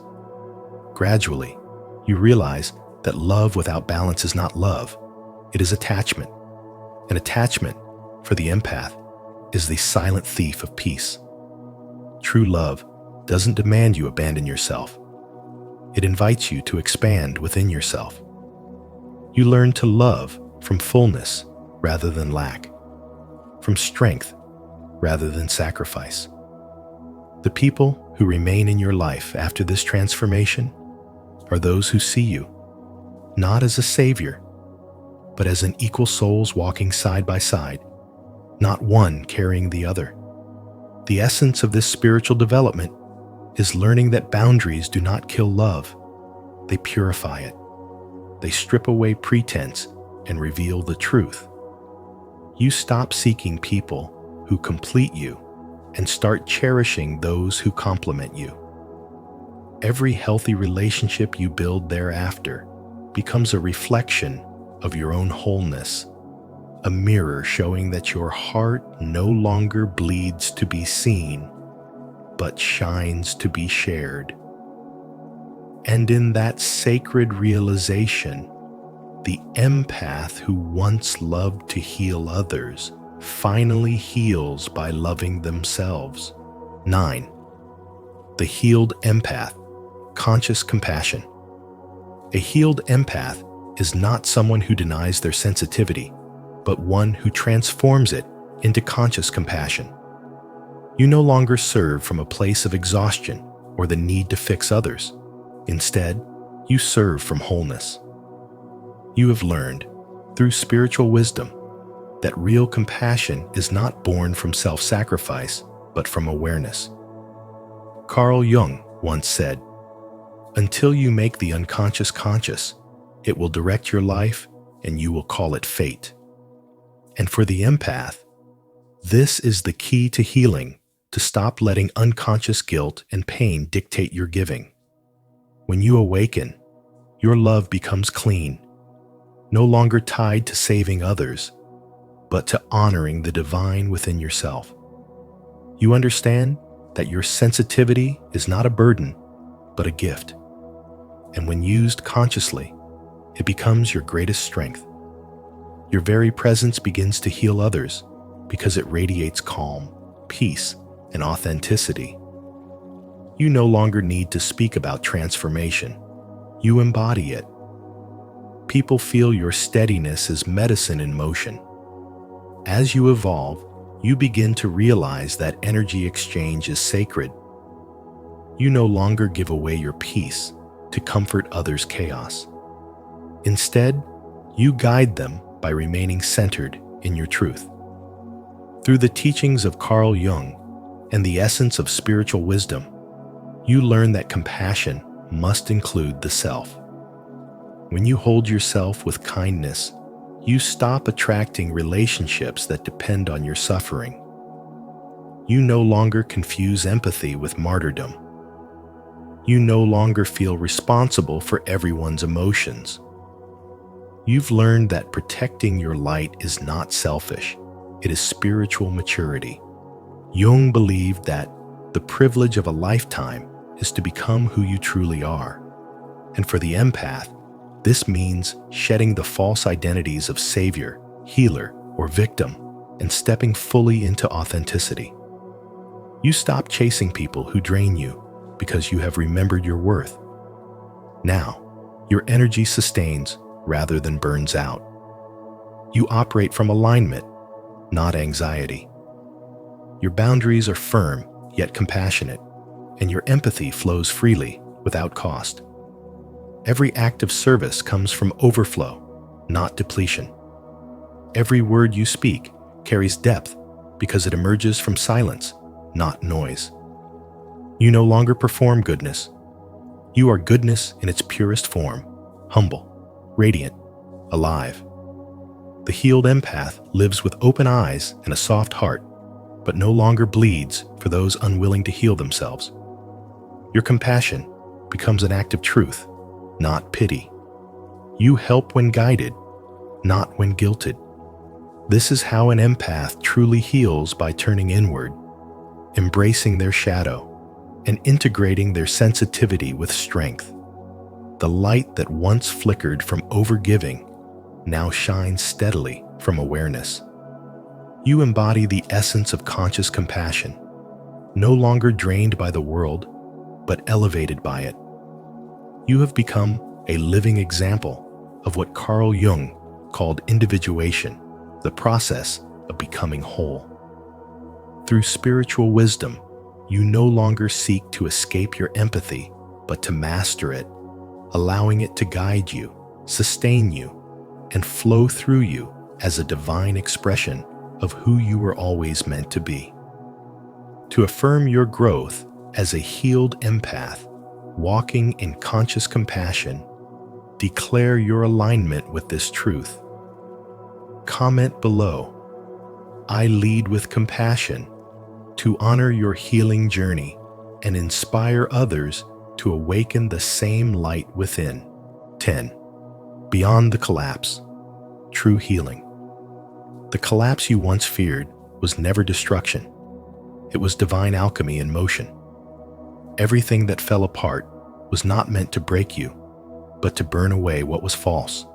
Gradually, you realize that love without balance is not love, it is attachment. And attachment, for the empath, is the silent thief of peace. True love doesn't demand you abandon yourself. It invites you to expand within yourself. You learn to love from fullness rather than lack, from strength rather than sacrifice. The people who remain in your life after this transformation are those who see you, not as a savior, but as an equal souls walking side by side, not one carrying the other. The essence of this spiritual development is learning that boundaries do not kill love, they purify it. They strip away pretense and reveal the truth. You stop seeking people who complete you and start cherishing those who complement you. Every healthy relationship you build thereafter becomes a reflection of your own wholeness, a mirror showing that your heart no longer bleeds to be seen, but shines to be shared. And in that sacred realization, the empath who once loved to heal others finally heals by loving themselves. 9. The healed empath, conscious compassion. A healed empath is not someone who denies their sensitivity, but one who transforms it into conscious compassion. You no longer serve from a place of exhaustion or the need to fix others. Instead, you serve from wholeness. You have learned, through spiritual wisdom, that real compassion is not born from self-sacrifice, but from awareness. Carl Jung once said, "Until you make the unconscious conscious, it will direct your life and you will call it fate." And for the empath, this is the key to healing, to stop letting unconscious guilt and pain dictate your giving. When you awaken, your love becomes clean, no longer tied to saving others, but to honoring the divine within yourself. You understand that your sensitivity is not a burden, but a gift. and when used consciously, it becomes your greatest strength. Your very presence begins to heal others because it radiates calm, peace, and authenticity. You no longer need to speak about transformation. You embody it. People feel your steadiness as medicine in motion. As you evolve, you begin to realize that energy exchange is sacred. You no longer give away your peace to comfort others' chaos. Instead, you guide them by remaining centered in your truth. Through the teachings of Carl Jung and the essence of spiritual wisdom, you learn that compassion must include the self. When you hold yourself with kindness, you stop attracting relationships that depend on your suffering. You no longer confuse empathy with martyrdom. You no longer feel responsible for everyone's emotions. You've learned that protecting your light is not selfish, it is spiritual maturity. Jung believed that the privilege of a lifetime is to become who you truly are. And for the empath, this means shedding the false identities of savior, healer, or victim and stepping fully into authenticity. You stop chasing people who drain you because you have remembered your worth. Now, your energy sustains rather than burns out. You operate from alignment, not anxiety. Your boundaries are firm yet compassionate, and your empathy flows freely without cost. Every act of service comes from overflow, not depletion. Every word you speak carries depth because it emerges from silence, not noise. You no longer perform goodness. You are goodness in its purest form, humble, radiant, alive. The healed empath lives with open eyes and a soft heart, but no longer bleeds for those unwilling to heal themselves. Your compassion becomes an act of truth, not pity. You help when guided, not when guilted. This is how an empath truly heals, by turning inward, embracing their shadow, and integrating their sensitivity with strength. The light that once flickered from overgiving now shines steadily from awareness. You embody the essence of conscious compassion, no longer drained by the world, but elevated by it. You have become a living example of what Carl Jung called individuation, the process of becoming whole. Through spiritual wisdom, you no longer seek to escape your empathy, but to master it, allowing it to guide you, sustain you, and flow through you as a divine expression of who you were always meant to be. To affirm your growth as a healed empath, walking in conscious compassion, declare your alignment with this truth. Comment below, "I lead with compassion," to honor your healing journey and inspire others to awaken the same light within. 10. Beyond the collapse, true healing. The collapse you once feared was never destruction. It was divine alchemy in motion. Everything that fell apart was not meant to break you, but to burn away what was false,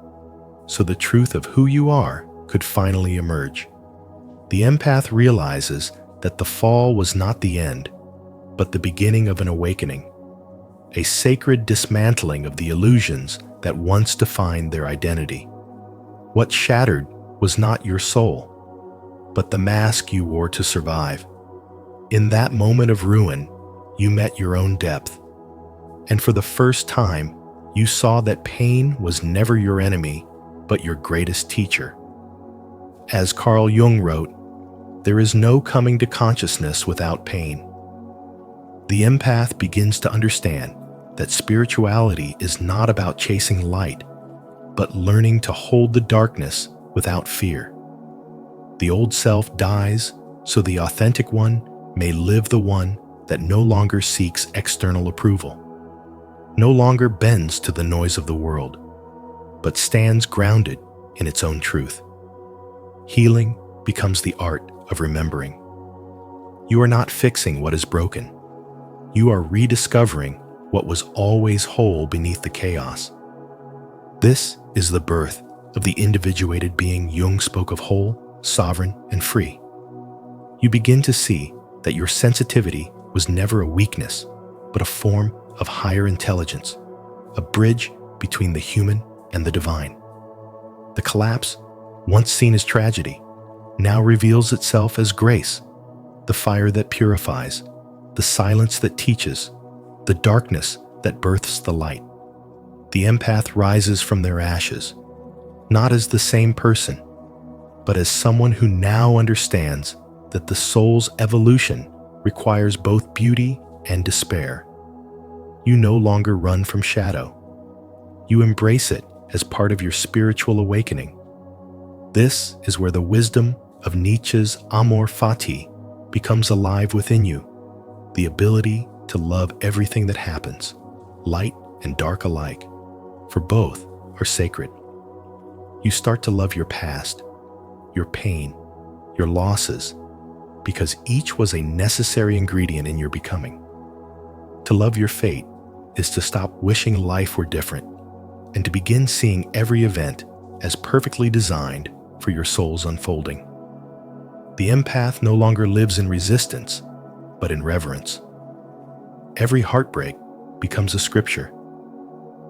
so the truth of who you are could finally emerge. The empath realizes that the fall was not the end, but the beginning of an awakening, a sacred dismantling of the illusions that once defined their identity. What shattered was not your soul, but the mask you wore to survive. In that moment of ruin, you met your own depth, and for the first time, you saw that pain was never your enemy, but your greatest teacher. As Carl Jung wrote, "There is no coming to consciousness without pain." The empath begins to understand that spirituality is not about chasing light, but learning to hold the darkness without fear. The old self dies so the authentic one may live, the one that no longer seeks external approval, no longer bends to the noise of the world, but stands grounded in its own truth. Healing becomes the art of remembering. You are not fixing what is broken. You are rediscovering what was always whole beneath the chaos. This is the birth of the individuated being Jung spoke of: whole, sovereign, and free. You begin to see that your sensitivity was never a weakness, but a form of higher intelligence, a bridge between the human and the divine. The collapse, once seen as tragedy, now reveals itself as grace, the fire that purifies, the silence that teaches, the darkness that births the light. The empath rises from their ashes, not as the same person, but as someone who now understands that the soul's evolution requires both beauty and despair. You no longer run from shadow. You embrace it as part of your spiritual awakening. This is where the wisdom of Nietzsche's amor fati becomes alive within you, the ability to love everything that happens, light and dark alike, for both are sacred. You start to love your past, your pain, your losses, because each was a necessary ingredient in your becoming. To love your fate is to stop wishing life were different and to begin seeing every event as perfectly designed for your soul's unfolding. The empath no longer lives in resistance, but in reverence. Every heartbreak becomes a scripture,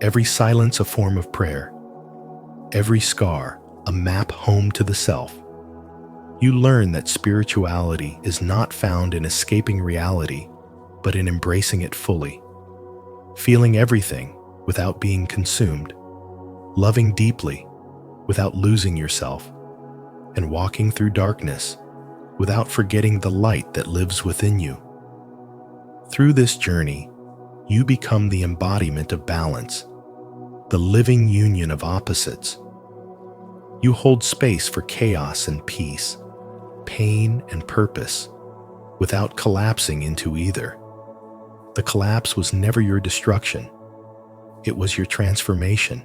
every silence a form of prayer, every scar a map home to the self. You learn that spirituality is not found in escaping reality, but in embracing it fully, feeling everything without being consumed, loving deeply without losing yourself, and walking through darkness without forgetting the light that lives within you. Through this journey, you become the embodiment of balance, the living union of opposites. You hold space for chaos and peace, pain and purpose, without collapsing into either. The collapse was never your destruction. It was your transformation,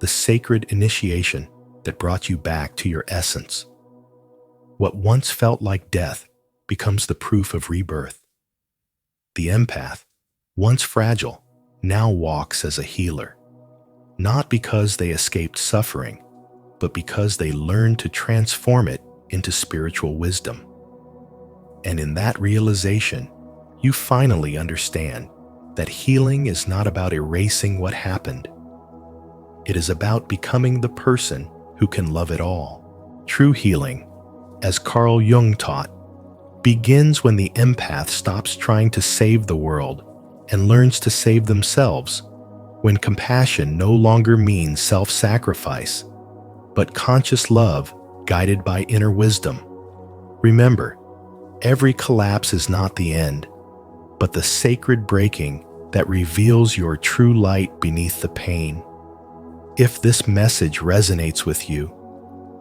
the sacred initiation that brought you back to your essence. What once felt like death becomes the proof of rebirth. The empath, once fragile, now walks as a healer, not because they escaped suffering, but because they learned to transform it into spiritual wisdom. And in that realization, you finally understand that healing is not about erasing what happened. It is about becoming the person who can love it all. True healing, as Carl Jung taught, begins when the empath stops trying to save the world and learns to save themselves, when compassion no longer means self-sacrifice, but conscious love guided by inner wisdom. Remember, every collapse is not the end, but the sacred breaking that reveals your true light beneath the pain. If this message resonates with you,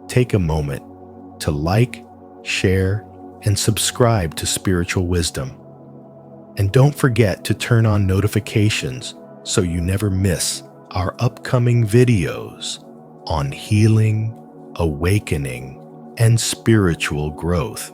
take a moment to like, share, and subscribe to Spiritual Wisdom. And don't forget to turn on notifications so you never miss our upcoming videos on healing, awakening, and spiritual growth.